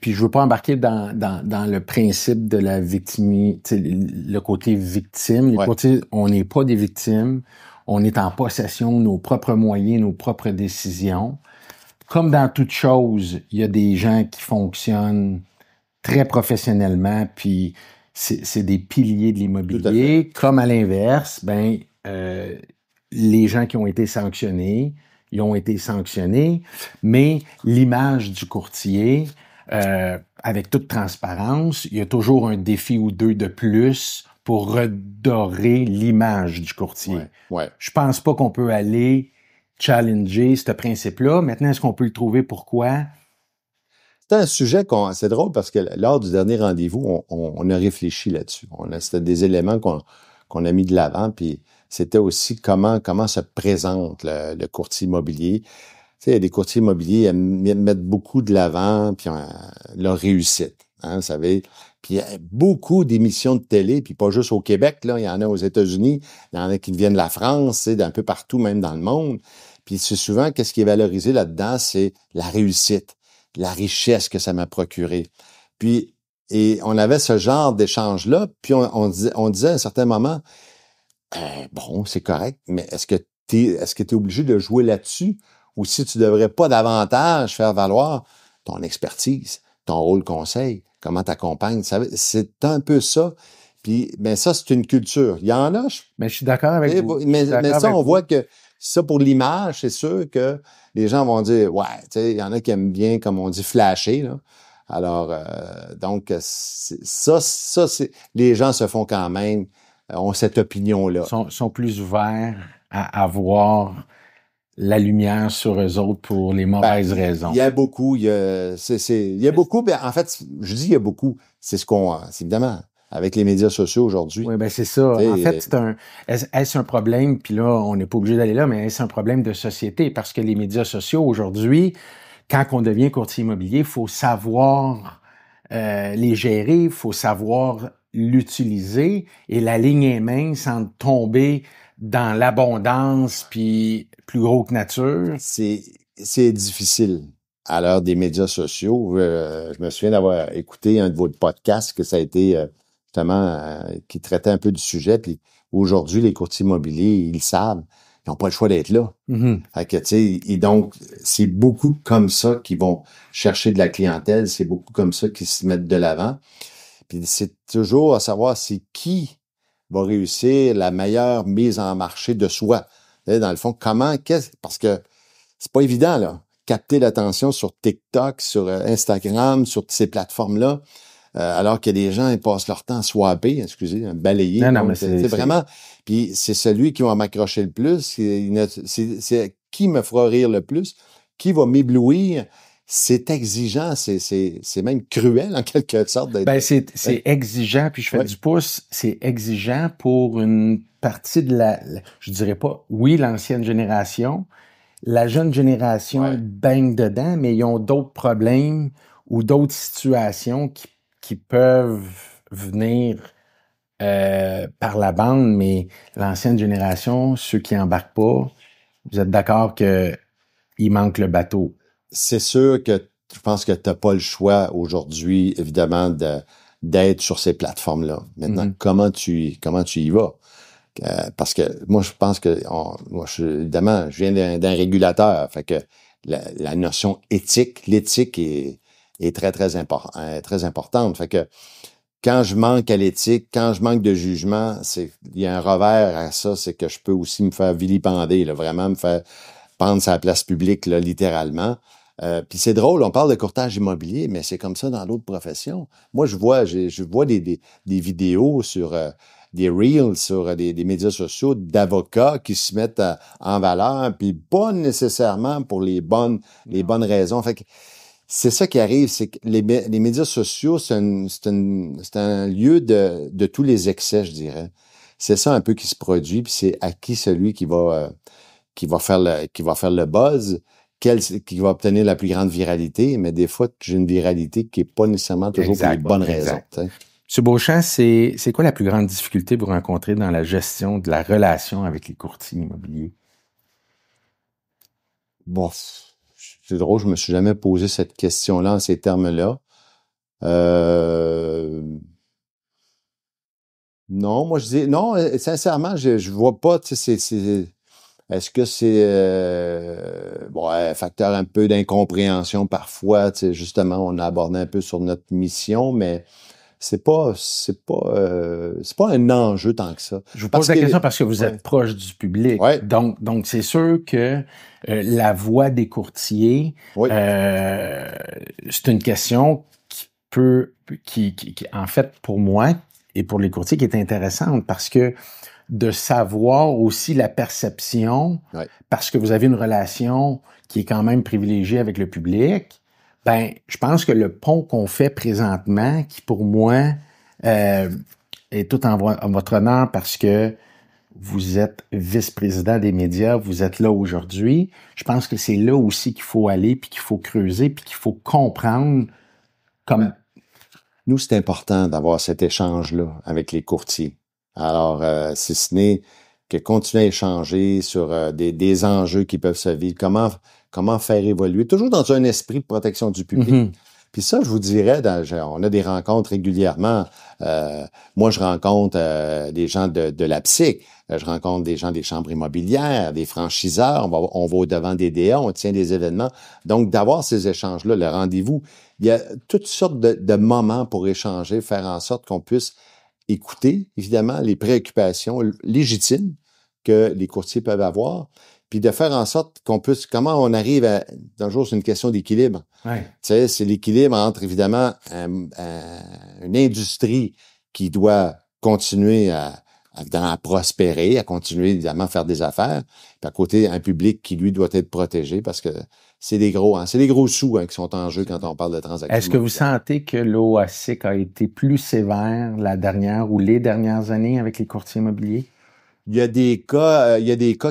Puis je veux pas embarquer dans le principe de la victime, le côté victime. Les côtés, on n'est pas des victimes. On est en possession de nos propres moyens, nos propres décisions. Comme dans toute chose, il y a des gens qui fonctionnent très professionnellement, puis c'est des piliers de l'immobilier. Comme à l'inverse, les gens qui ont été sanctionnés, ils ont été sanctionnés, mais l'image du courtier, avec toute transparence, il y a toujours un défi ou deux de plus pour redorer l'image du courtier. Ouais. Je pense pas qu'on peut aller challenger ce principe-là. Maintenant, est-ce qu'on peut le trouver? Pourquoi? C'est un sujet c'est drôle parce que lors du dernier rendez-vous, on a réfléchi là-dessus. C'était des éléments qu'on a mis de l'avant, puis c'était aussi comment se présente le courtier immobilier. Tu sais, il y a des courtiers immobiliers qui mettent beaucoup de l'avant, puis leur réussite. Vous savez. Puis il y a beaucoup d'émissions de télé, puis pas juste au Québec, là, il y en a aux États-Unis, il y en a qui viennent de la France, d'un peu partout, même dans le monde. Puis c'est souvent, qu'est-ce qui est valorisé là-dedans, c'est la réussite, la richesse que ça m'a procuré. Puis, et on avait ce genre d'échange-là, puis on disait à un certain moment, bon, c'est correct, mais est-ce que t'es obligé de jouer là-dessus, ou si tu devrais pas davantage faire valoir ton expertise, ton rôle conseil, comment t'accompagnes, c'est un peu ça. Puis, ben ça, c'est une culture. Il y en a, Mais je suis d'accord avec vous. mais ça, on voit que ça, pour l'image, c'est sûr que les gens vont dire, ouais, tu sais, il y en a qui aiment bien, comme on dit, flasher, là. Alors, donc, ça, c'est, les gens se font quand même, ont cette opinion-là. Sont plus ouverts à avoir la lumière sur eux autres pour les mauvaises raisons. Il y a beaucoup, il y a beaucoup, ben, en fait, je dis il y a beaucoup. C'est évidemment, avec les médias sociaux aujourd'hui. Oui, ben c'est ça. En fait, est-ce un problème, puis là, on n'est pas obligé d'aller là, mais est-ce un problème de société? Parce que les médias sociaux, aujourd'hui, quand on devient courtier immobilier, il faut savoir les gérer, il faut savoir l'utiliser, et la ligne est mince entre tomber dans l'abondance puis plus gros que nature. C'est difficile à l'heure des médias sociaux. Je me souviens d'avoir écouté un de votre podcasts que ça a été justement qui traitait un peu du sujet. Puis aujourd'hui, les courtiers immobiliers, ils savent, ils n'ont pas le choix d'être là. Mm-hmm. Fait que, tu sais, et donc, c'est beaucoup comme ça qui vont chercher de la clientèle. C'est beaucoup comme ça qui se mettent de l'avant. Puis c'est toujours à savoir c'est qui va réussir la meilleure mise en marché de soi. Dans le fond, parce que c'est pas évident, là, capter l'attention sur TikTok, sur Instagram, sur ces plateformes-là, alors que les gens, ils passent leur temps à swapper, balayer. Non, mais c'est vraiment... Puis c'est celui qui va m'accrocher le plus, c'est qui me fera rire le plus, qui va m'éblouir. C'est exigeant, c'est même cruel en quelque sorte. C'est exigeant, puis je fais du pouce, c'est exigeant pour une partie de je dirais pas, oui, l'ancienne génération. La jeune génération baigne dedans, mais ils ont d'autres problèmes ou d'autres situations qui peuvent venir par la bande, mais l'ancienne génération, ceux qui embarquent pas, vous êtes d'accord que il manque le bateau? C'est sûr que je pense que tu n'as pas le choix aujourd'hui, évidemment, d'être sur ces plateformes-là. Maintenant, comment tu y vas? Parce que moi, je pense que évidemment, je viens d'un régulateur. Fait que la notion éthique, l'éthique est très, très importante. Fait que quand je manque à l'éthique, quand je manque de jugement, il y a un revers à ça, c'est que je peux aussi me faire vilipender, là, vraiment me faire pendre sur la place publique, là, littéralement. Puis c'est drôle, on parle de courtage immobilier, mais c'est comme ça dans d'autres professions. Moi, je vois des vidéos sur des reels sur des médias sociaux d'avocats qui se mettent en valeur, puis pas nécessairement pour les bonnes raisons. Fait que c'est ça qui arrive, c'est que les médias sociaux, c'est un lieu de tous les excès, je dirais. C'est ça un peu qui se produit, puis c'est à qui celui qui va faire le buzz, qui va obtenir la plus grande viralité, mais des fois, j'ai une viralité qui est pas nécessairement toujours pour les bonnes raisons. T'sais. M. Beauchamp, c'est quoi la plus grande difficulté que vous rencontrez dans la gestion de la relation avec les courtiers immobiliers? Bon, c'est drôle, je me suis jamais posé cette question-là en ces termes-là. Non, moi je dis non, sincèrement, je vois pas, tu sais, est-ce que c'est un facteur un peu d'incompréhension parfois, tu sais, justement, on a abordé un peu sur notre mission, mais c'est pas un enjeu tant que ça. Je vous pose la question parce que vous êtes proche du public. Ouais. Donc c'est sûr que la voix des courtiers, c'est une question qui en fait, pour moi et pour les courtiers, qui est intéressante parce que de savoir aussi la perception, parce que vous avez une relation qui est quand même privilégiée avec le public, ben, je pense que le pont qu'on fait présentement, qui pour moi est tout en votre honneur parce que vous êtes vice-président des médias, vous êtes là aujourd'hui, je pense que c'est là aussi qu'il faut aller, puis qu'il faut creuser, puis qu'il faut comprendre comme... Nous, c'est important d'avoir cet échange-là avec les courtiers. Alors, si ce n'est que continuer à échanger sur des enjeux qui peuvent se vivre, comment faire évoluer, toujours dans un esprit de protection du public. Mm-hmm. Puis ça, je vous dirais, on a des rencontres régulièrement. Moi, je rencontre des gens de la psych, je rencontre des gens des chambres immobilières, des franchiseurs, on va au-devant des DA, on tient des événements. Donc, d'avoir ces échanges-là, le rendez-vous, il y a toutes sortes de moments pour échanger, faire en sorte qu'on puisse écouter, évidemment, les préoccupations légitimes que les courtiers peuvent avoir, puis de faire en sorte qu'on puisse, comment on arrive à, d'un jour, c'est une question d'équilibre. Ouais. Tu sais, c'est l'équilibre entre, évidemment, une industrie qui doit continuer à prospérer, à continuer, évidemment, à faire des affaires, puis à côté, un public qui, lui, doit être protégé parce que c'est des gros sous qui sont en jeu quand on parle de transactions. Est-ce que vous sentez que l'OASIC a été plus sévère la dernière ou les dernières années avec les courtiers immobiliers? Il y a des cas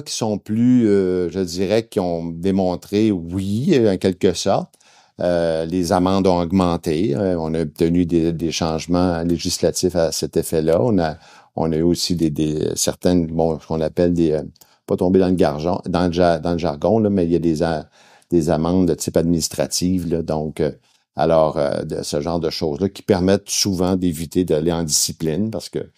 qui sont plus, je dirais, qui ont démontré, oui, en quelque sorte. Les amendes ont augmenté. On a obtenu des changements législatifs à cet effet-là. On a eu aussi certaines, ce qu'on appelle pas tomber dans le jargon, là, mais il y a des amendes de type administrative, là, donc, de ce genre de choses-là qui permettent souvent d'éviter d'aller en discipline parce que,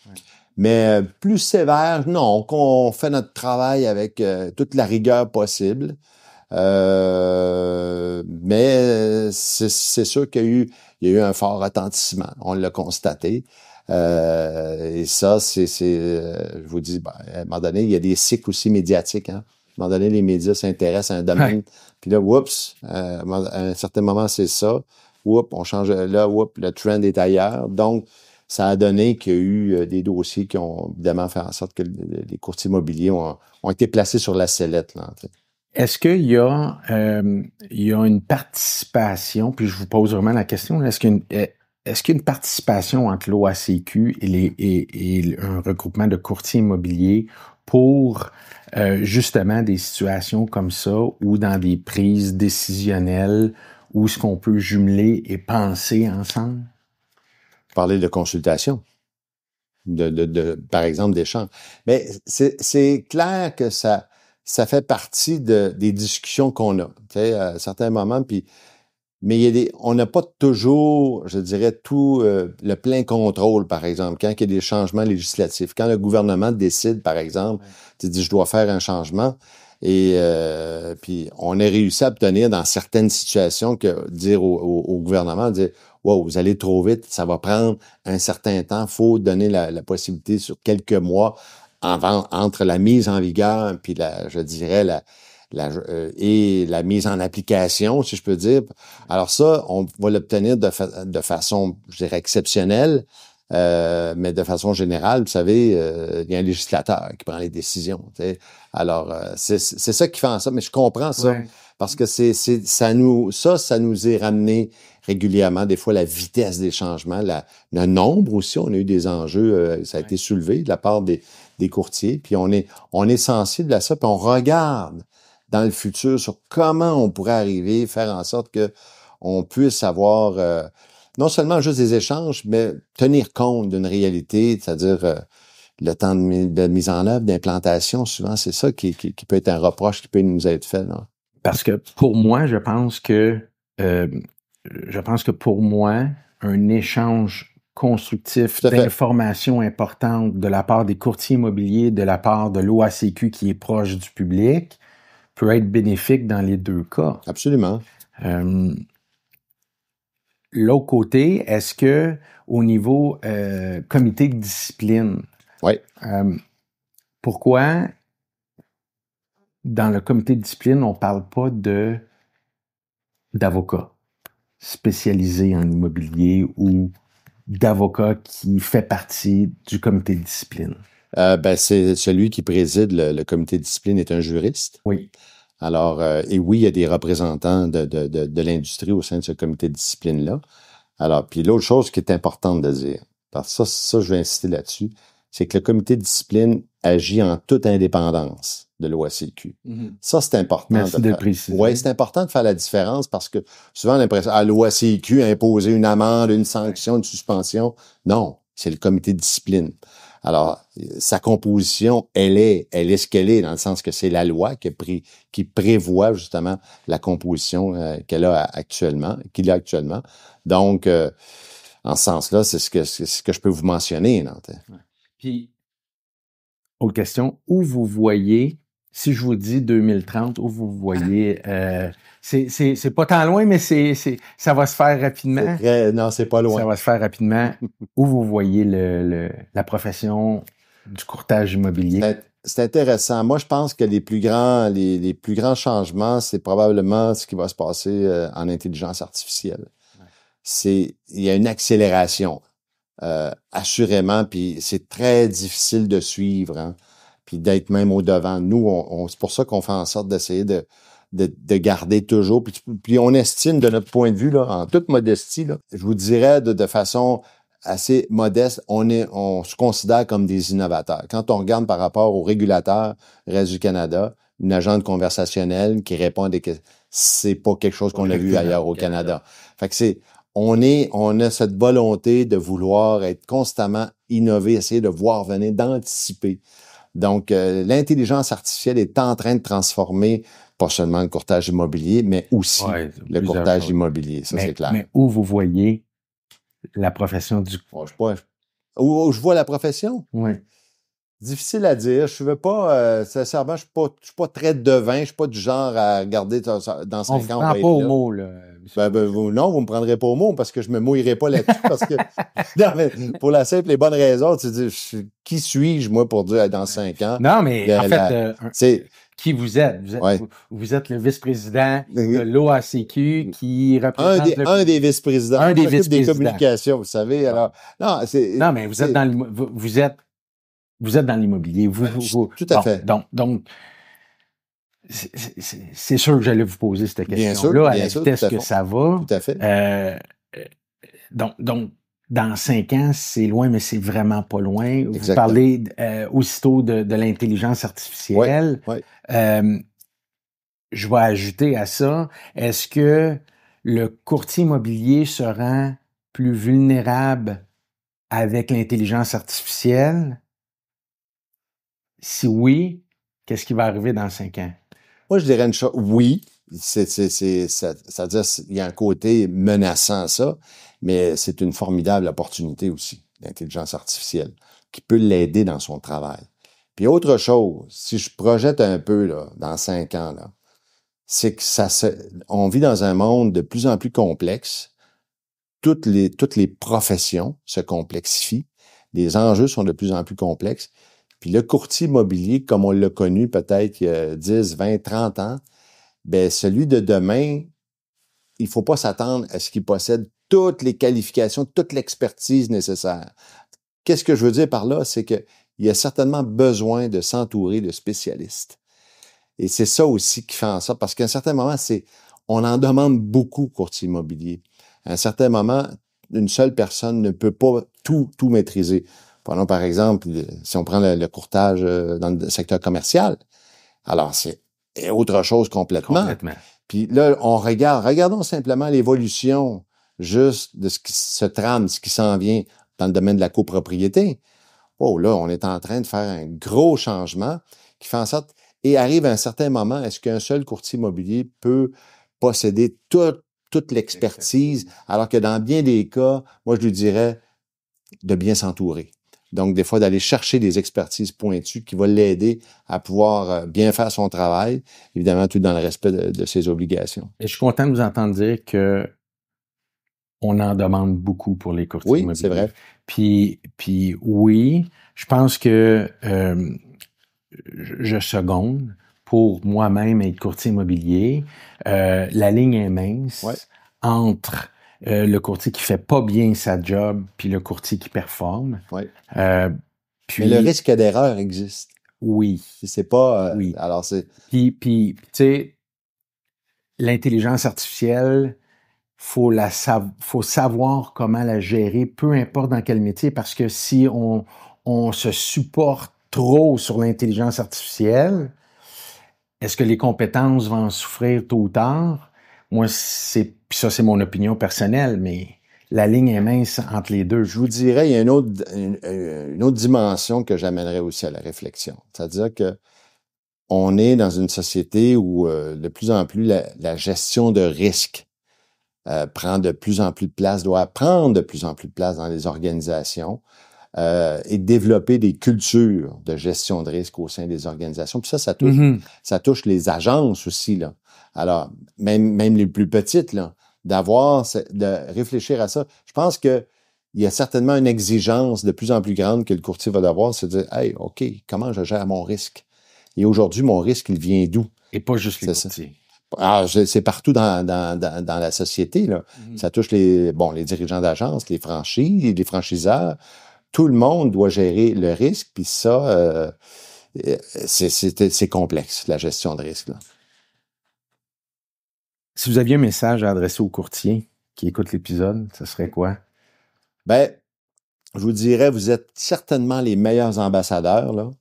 mais plus sévère, non, qu'on fait notre travail avec toute la rigueur possible. Mais c'est sûr qu'il y a eu un fort retentissement. On l'a constaté. Et ça, je vous dis, à un moment donné, il y a des cycles aussi médiatiques. Hein. À un moment donné, les médias s'intéressent à un domaine. Puis là, oups, à un certain moment, c'est ça. Oups, on change là, oups, le trend est ailleurs. Donc, ça a donné qu'il y a eu des dossiers qui ont évidemment fait en sorte que les courtiers immobiliers ont été placés sur la sellette, là, en fait. Est-ce qu'il y a une participation, puis je vous pose vraiment la question, est-ce qu'il y a une participation entre l'OACQ et un regroupement de courtiers immobiliers pour justement des situations comme ça ou dans des prises décisionnelles où est-ce qu'on peut jumeler et penser ensemble? Parler de consultation, par exemple, d'échange. Mais c'est clair que ça fait partie des discussions qu'on a, tu sais, à certains moments, mais on n'a pas toujours, je dirais, tout le plein contrôle, par exemple, quand il y a des changements législatifs. Quand le gouvernement décide, par exemple, tu dis, je dois faire un changement, et puis on a réussi à obtenir dans certaines situations que dire au gouvernement, dire, wow, vous allez trop vite, ça va prendre un certain temps, faut donner la possibilité sur quelques mois entre la mise en vigueur puis je dirais et la mise en application, si je peux dire. Alors ça, on va l'obtenir de façon, je dirais, exceptionnelle, mais de façon générale, vous savez, il y a un législateur qui prend les décisions. Tu sais. Alors, c'est ça qui fait en sorte, mais je comprends ça, parce que ça nous est ramené régulièrement, des fois, la vitesse des changements, le nombre aussi, on a eu des enjeux, ça a été soulevé de la part des courtiers, puis on est sensible à ça, puis on regarde dans le futur sur comment on pourrait arriver, faire en sorte que on puisse avoir non seulement juste des échanges, mais tenir compte d'une réalité, c'est-à-dire le temps de mise en œuvre, d'implantation, souvent, c'est ça qui peut être un reproche qui peut nous être fait. Là. Parce que pour moi, je pense que pour moi, un échange constructif d'informations importantes de la part des courtiers immobiliers, de la part de l'OACQ qui est proche du public, peut être bénéfique dans les deux cas. Absolument. L'autre côté, est-ce que au niveau comité de discipline, pourquoi dans le comité de discipline, on parle pas d'avocats spécialisés en immobilier ou d'avocats qui fait partie du comité de discipline? C'est celui qui préside le comité de discipline est un juriste. Oui. Alors, et oui, il y a des représentants de l'industrie au sein de ce comité de discipline-là. Alors, puis l'autre chose qui est importante de dire, parce que ça, je vais insister là-dessus, c'est que le comité de discipline agit en toute indépendance de l'OACQ. Mm-hmm. Ça, c'est important. Merci de le préciser. Oui, c'est important de faire la différence parce que souvent, l'impression, l'OACQ a imposé une amende, une sanction, une suspension. Non, c'est le comité de discipline. Alors, sa composition, elle est ce qu'elle est, dans le sens que c'est la loi qui prévoit justement la composition qu'il a actuellement. Donc, en ce sens-là, c'est ce que je peux vous mentionner. Ouais. Puis, autre question, où vous voyez Si je vous dis 2030, où vous voyez, c'est pas tant loin, mais ça va se faire rapidement. Non, c'est pas loin. Ça va se faire rapidement. Où vous voyez la profession du courtage immobilier? C'est intéressant. Moi, je pense que les plus grands changements, c'est probablement ce qui va se passer en intelligence artificielle. Ouais. Il y a une accélération, assurément, puis c'est très difficile de suivre, hein, puis d'être même au devant. Nous, c'est pour ça qu'on fait en sorte d'essayer de garder toujours. Puis on estime, de notre point de vue, là, en toute modestie, là, je vous dirais de façon assez modeste, on se considère comme des innovateurs. Quand on regarde par rapport aux régulateurs reste du Canada, une agente conversationnelle qui répond à des questions, c'est pas quelque chose qu'on a vu ailleurs au Canada. Fait que on a cette volonté de vouloir être constamment innové, essayer de voir venir, d'anticiper. Donc, l'intelligence artificielle est en train de transformer pas seulement le courtage immobilier, mais aussi le courtage immobilier. Ça, c'est clair. Mais où vous voyez la profession du... Où je vois la profession? Oui. Difficile à dire. Je veux pas, sincèrement, je suis pas très devin. Je suis pas du genre à regarder dans 5 ans. On vous prend pas au mot, là. Non, vous me prendrez pas au mot parce que je me mouillerai pas là-dessus parce que, non, mais pour la simple et bonne raison, tu dis, qui suis-je, moi, pour dire dans 5 ans? Non, mais en fait, c'est qui vous êtes? Vous êtes le vice-président de l'OACQ qui représente un des vice-présidents. Un des vice-présidents. Des communications, vous savez. Alors, non, mais vous êtes dans l'immobilier. Tout à fait. Donc, c'est sûr que j'allais vous poser cette question-là, à la vitesse que ça va. Tout à fait. Donc, dans 5 ans, c'est loin, mais c'est vraiment pas loin. Exactement. Vous parlez aussitôt de l'intelligence artificielle. Oui. Je vais ajouter à ça, est-ce que le courtier immobilier se rend plus vulnérable avec l'intelligence artificielle? Si oui, qu'est-ce qui va arriver dans 5 ans? Moi, je dirais une chose. Oui, c'est-à-dire il y a un côté menaçant à ça, mais c'est une formidable opportunité aussi, l'intelligence artificielle, qui peut l'aider dans son travail. Puis autre chose, si je projette un peu là, dans 5 ans, là, c'est que on vit dans un monde de plus en plus complexe. Toutes les professions se complexifient. Les enjeux sont de plus en plus complexes. Puis le courtier immobilier, comme on l'a connu peut-être il y a 10, 20, 30 ans, ben celui de demain, il faut pas s'attendre à ce qu'il possède toutes les qualifications, toute l'expertise nécessaire. Qu'est-ce que je veux dire par là? C'est qu'il y a certainement besoin de s'entourer de spécialistes. Et c'est ça aussi qui fait en sorte, parce qu'à un certain moment, on en demande beaucoup courtier immobilier. À un certain moment, une seule personne ne peut pas tout maîtriser. Prenons par exemple, si on prend le courtage dans le secteur commercial, alors c'est autre chose complètement. Puis là, regardons simplement l'évolution juste de ce qui se trame, ce qui s'en vient dans le domaine de la copropriété. Oh là, on est en train de faire un gros changement qui fait en sorte, et arrive à un certain moment, est-ce qu'un seul courtier immobilier peut posséder toute l'expertise, alors que dans bien des cas, moi je lui dirais de bien s'entourer. Donc, des fois, d'aller chercher des expertises pointues qui vont l'aider à pouvoir bien faire son travail, évidemment, tout dans le respect de ses obligations. Et je suis content de vous entendre dire que on en demande beaucoup pour les courtiers immobiliers. Oui, c'est vrai. Puis oui, je pense que je seconde pour moi-même être courtier immobilier. La ligne est mince entre le courtier qui fait pas bien sa job puis le courtier qui performe. Oui. Puis, mais le risque d'erreur existe. Oui. C'est pas... oui. Alors, c'est... Puis tu sais, l'intelligence artificielle, faut savoir comment la gérer, peu importe dans quel métier, parce que si on se supporte trop sur l'intelligence artificielle, est-ce que les compétences vont en souffrir tôt ou tard? Moi, c'est mon opinion personnelle, mais la ligne est mince entre les deux. Je vous dirais, il y a une autre dimension que j'amènerais aussi à la réflexion. C'est-à-dire que on est dans une société où de plus en plus la gestion de risque prend de plus en plus de place, doit prendre de plus en plus de place dans les organisations. et développer des cultures de gestion de risque au sein des organisations. Puis ça touche les agences aussi, là. Alors, même les plus petites, là, de réfléchir à ça. Je pense que il y a certainement une exigence de plus en plus grande que le courtier va devoir, c'est de dire, hey, OK, comment je gère mon risque? Et aujourd'hui, mon risque, il vient d'où? Et pas juste les courtiers. C'est partout dans la société, là. Ça touche les dirigeants d'agence, les franchises, les franchiseurs. Tout le monde doit gérer le risque, puis ça, c'est complexe, la gestion de risque, là. Si vous aviez un message à adresser aux courtiers qui écoutent l'épisode, ce serait quoi? Ben, je vous dirais, vous êtes certainement les meilleurs ambassadeurs, là,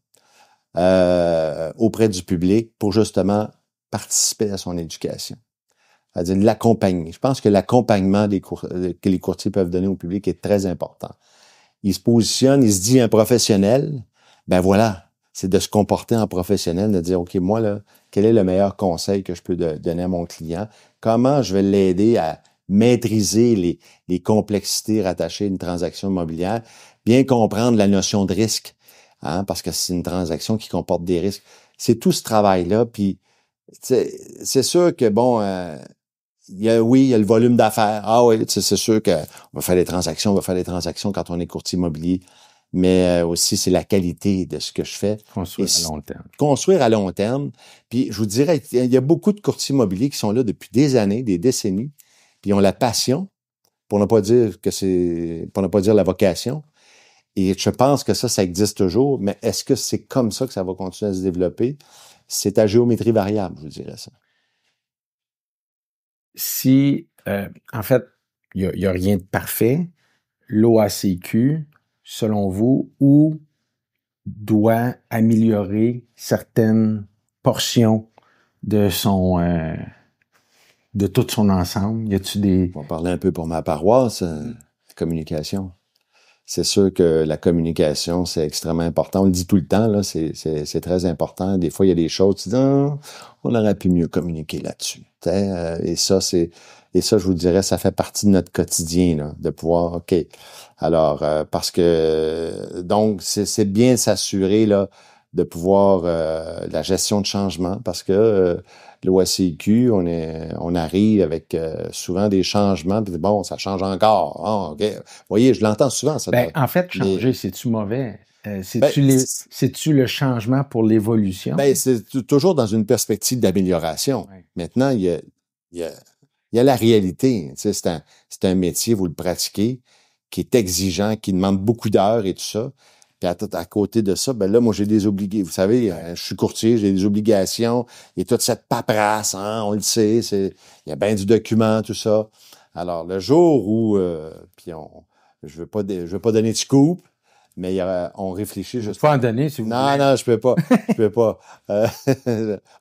auprès du public pour justement participer à son éducation. C'est-à-dire l'accompagner. Je pense que l'accompagnement que les courtiers peuvent donner au public est très important. Il se positionne, il se dit un professionnel, ben voilà, c'est de se comporter en professionnel, de dire, OK, moi, là, quel est le meilleur conseil que je peux donner à mon client? Comment je vais l'aider à maîtriser les complexités rattachées à une transaction immobilière, bien comprendre la notion de risque, hein, parce que c'est une transaction qui comporte des risques. C'est tout ce travail-là, puis c'est sûr que, bon, il y a le volume d'affaires. Ah oui, c'est sûr qu'on va faire des transactions, quand on est courtier immobilier, mais aussi c'est la qualité de ce que je fais. Construire à long terme. Construire à long terme. Puis je vous dirais, il y a beaucoup de courtiers immobiliers qui sont là depuis des années, des décennies, puis ils ont la passion, pour ne pas dire la vocation. Et je pense que ça existe toujours, mais est-ce que c'est comme ça que ça va continuer à se développer? C'est à géométrie variable, je vous dirais ça. Si, en fait, il y a rien de parfait, l'OACQ, selon vous, où doit améliorer certaines portions de de tout son ensemble? Y a-tu des... On va parler un peu pour ma paroisse, la communication. C'est sûr que la communication, c'est extrêmement important. On le dit tout le temps, là, c'est très important. Des fois, il y a des choses, tu dis, on aurait pu mieux communiquer là-dessus. Et ça, je vous dirais, ça fait partie de notre quotidien, là, de pouvoir, OK. Alors, parce que, donc, c'est bien s'assurer, là, de pouvoir, la gestion de changement, parce que, l'OACQ, on arrive avec souvent des changements, puis bon, ça change encore. Ah, OK. Vous voyez, je l'entends souvent, ça. En fait, changer, c'est-tu mauvais? C'est-tu le changement pour l'évolution? C'est toujours dans une perspective d'amélioration. Ouais. Maintenant, il y a la réalité. Tu sais, c'est un métier, vous le pratiquez, qui est exigeant, qui demande beaucoup d'heures et tout ça. Puis à côté de ça, ben là, moi, j'ai des obligations. Vous savez, je suis courtier, j'ai des obligations. Il y a toute cette paperasse, hein, on le sait. Il y a bien du document, tout ça. Alors, le jour où, je veux pas donner de scoop, mais on réfléchit juste. Faut en donner, si vous voulez. Non, je peux pas. Je peux pas.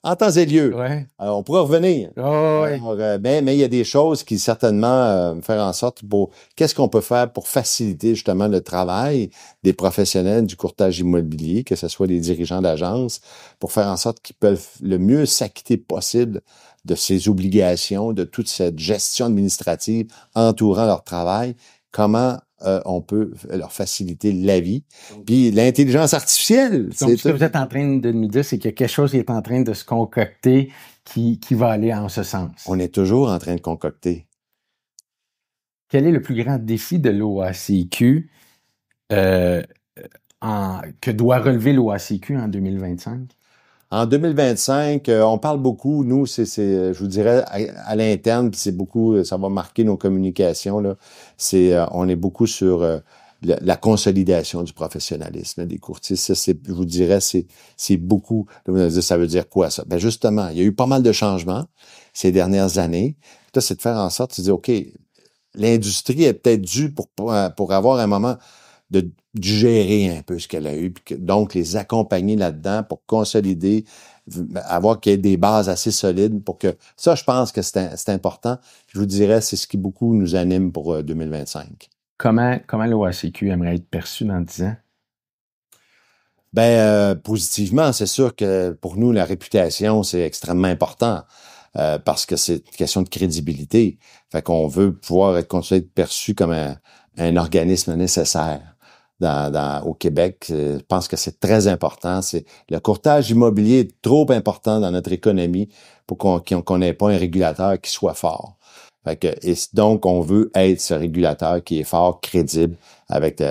En temps et lieu. Ouais. Alors, on pourra revenir. Oh, ouais. Alors, mais il y a des choses qui certainement faire en sorte qu'est-ce qu'on peut faire pour faciliter justement le travail des professionnels du courtage immobilier, que ce soit les dirigeants d'agence, pour faire en sorte qu'ils peuvent le mieux s'acquitter possible de ces obligations, de toute cette gestion administrative entourant leur travail. Comment on peut leur faciliter la vie. Puis l'intelligence artificielle. Donc, ce que vous êtes en train de nous dire, c'est qu'il y a quelque chose qui est en train de se concocter qui va aller en ce sens. On est toujours en train de concocter. Quel est le plus grand défi de l'OACQ que doit relever l'OACQ en 2025? En 2025, on parle beaucoup, nous, je vous dirais, à l'interne, puis c'est beaucoup, ça va marquer nos communications, là. On est beaucoup sur la consolidation du professionnalisme des courtiers. Ça, je vous dirais, c'est beaucoup. Ça veut dire quoi, ça? Ben, justement, il y a eu pas mal de changements ces dernières années. Là, c'est de faire en sorte de dire, OK, l'industrie est peut-être due pour avoir un moment de digérer un peu ce qu'elle a eu, puis donc les accompagner là-dedans pour consolider, qu'il y ait des bases assez solides pour que... Ça, je pense que c'est important. Je vous dirais, c'est ce qui beaucoup nous anime pour 2025. Comment l'OACQ aimerait être perçu dans 10 ans? Positivement, c'est sûr que pour nous, la réputation, c'est extrêmement important. Parce que c'est une question de crédibilité. Fait qu'on veut pouvoir continuer à être perçu comme un organisme nécessaire au Québec. Je pense que c'est très important. Le courtage immobilier est trop important dans notre économie pour qu'on n'ait pas un régulateur qui soit fort. Et donc, on veut être ce régulateur qui est fort, crédible, avec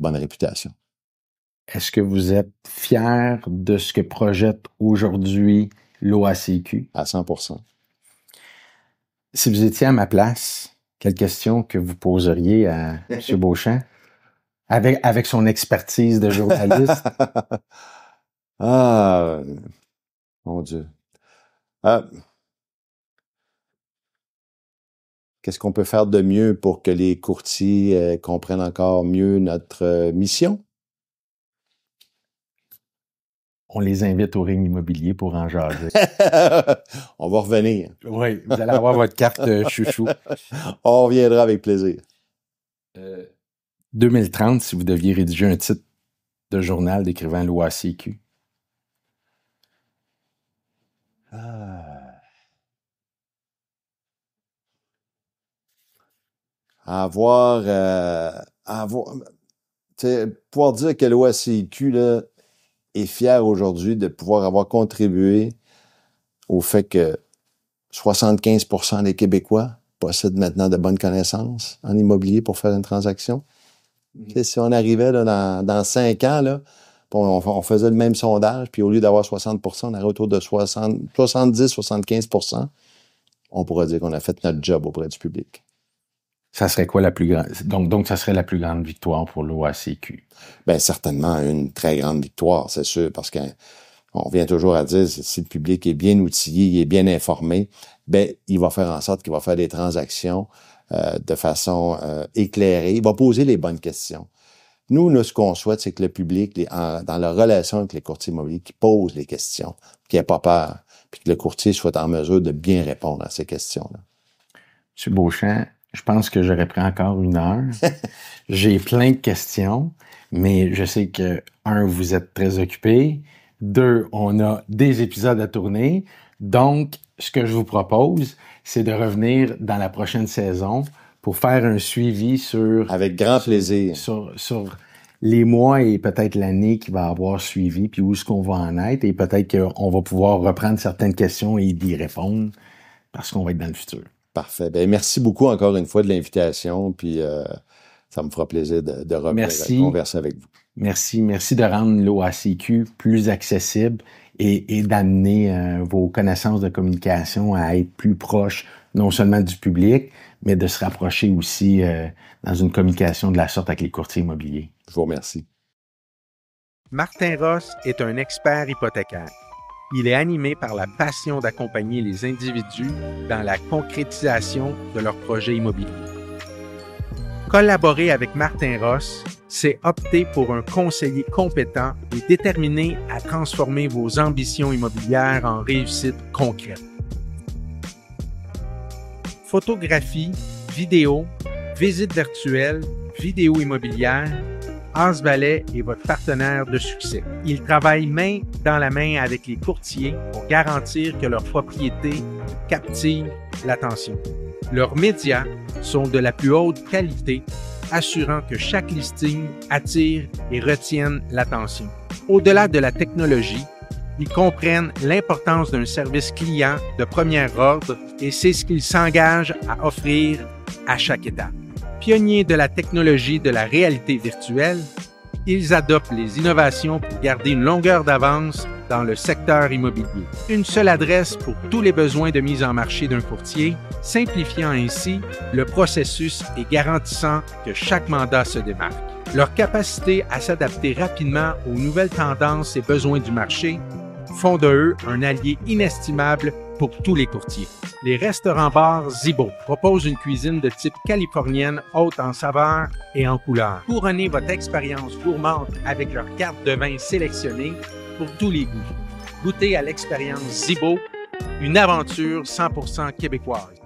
bonne réputation. Est-ce que vous êtes fier de ce que projette aujourd'hui l'OACQ? À 100%. Si vous étiez à ma place, quelle question que vous poseriez à M. Beauchamp? Avec son expertise de journaliste. Ah, mon Dieu. Qu'est-ce qu'on peut faire de mieux pour que les courtiers comprennent encore mieux notre mission? On les invite au ring immobilier pour en jaser. On va revenir. Oui, vous allez avoir votre carte chouchou. On reviendra avec plaisir. 2030, si vous deviez rédiger un titre de journal décrivant l'OACQ. Pouvoir dire que l'OACQ là, est fier aujourd'hui de pouvoir avoir contribué au fait que 75% des Québécois possèdent maintenant de bonnes connaissances en immobilier pour faire une transaction. Si on arrivait là, dans 5 ans, là, on faisait le même sondage, puis au lieu d'avoir 60%, on aurait autour de 70-75%, on pourrait dire qu'on a fait notre job auprès du public. Ça serait quoi la plus grande? Donc, ça serait la plus grande victoire pour l'OACQ? Bien, certainement une très grande victoire, c'est sûr, parce qu'on vient toujours à dire, si le public est bien outillé, il est bien informé, ben il va faire en sorte qu'il va faire des transactions de façon éclairée. Il va poser les bonnes questions. Nous, ce qu'on souhaite, c'est que le public, dans leur relation avec les courtiers immobiliers, qui posent les questions, qu'il n'ait pas peur, puis que le courtier soit en mesure de bien répondre à ces questions-là. M. Beauchamp, je pense que j'aurais pris encore 1 heure. J'ai plein de questions, mais je sais que, 1, vous êtes très occupé. 2, on a des épisodes à tourner. Donc, ce que je vous propose, c'est de revenir dans la prochaine saison pour faire un suivi sur... Avec grand plaisir. Sur les mois et peut-être l'année qui va avoir suivi, puis où est-ce qu'on va en être, et peut-être qu'on va pouvoir reprendre certaines questions et y répondre parce qu'on va être dans le futur. Parfait. Bien, merci beaucoup encore une fois de l'invitation, puis ça me fera plaisir de converser avec vous. Merci de rendre l'OACQ plus accessible et d'amener vos connaissances de communication à être plus proches non seulement du public, mais de se rapprocher aussi dans une communication de la sorte avec les courtiers immobiliers. Je vous remercie. Martin Ross est un expert hypothécaire. Il est animé par la passion d'accompagner les individus dans la concrétisation de leurs projets immobiliers. Collaborer avec Martin Ross, c'est opter pour un conseiller compétent et déterminé à transformer vos ambitions immobilières en réussite concrète. Photographie, vidéo, visite virtuelle, vidéo immobilière, Asvalet est votre partenaire de succès. Il travaille main dans la main avec les courtiers pour garantir que leurs propriétés captivent l'attention. Leurs médias sont de la plus haute qualité, assurant que chaque listing attire et retienne l'attention. Au-delà de la technologie, ils comprennent l'importance d'un service client de premier ordre et c'est ce qu'ils s'engagent à offrir à chaque étape. Pionniers de la technologie de la réalité virtuelle, ils adoptent les innovations pour garder une longueur d'avance dans le secteur immobilier. Une seule adresse pour tous les besoins de mise en marché d'un courtier, simplifiant ainsi le processus et garantissant que chaque mandat se démarque. Leur capacité à s'adapter rapidement aux nouvelles tendances et besoins du marché font de eux un allié inestimable pour tous les courtiers. Les restaurants-bars Zibo proposent une cuisine de type californienne haute en saveurs et en couleurs. Couronnez votre expérience gourmande avec leur carte de vin sélectionnée pour tous les goûts. Goûtez à l'expérience Zibo, une aventure 100% québécoise.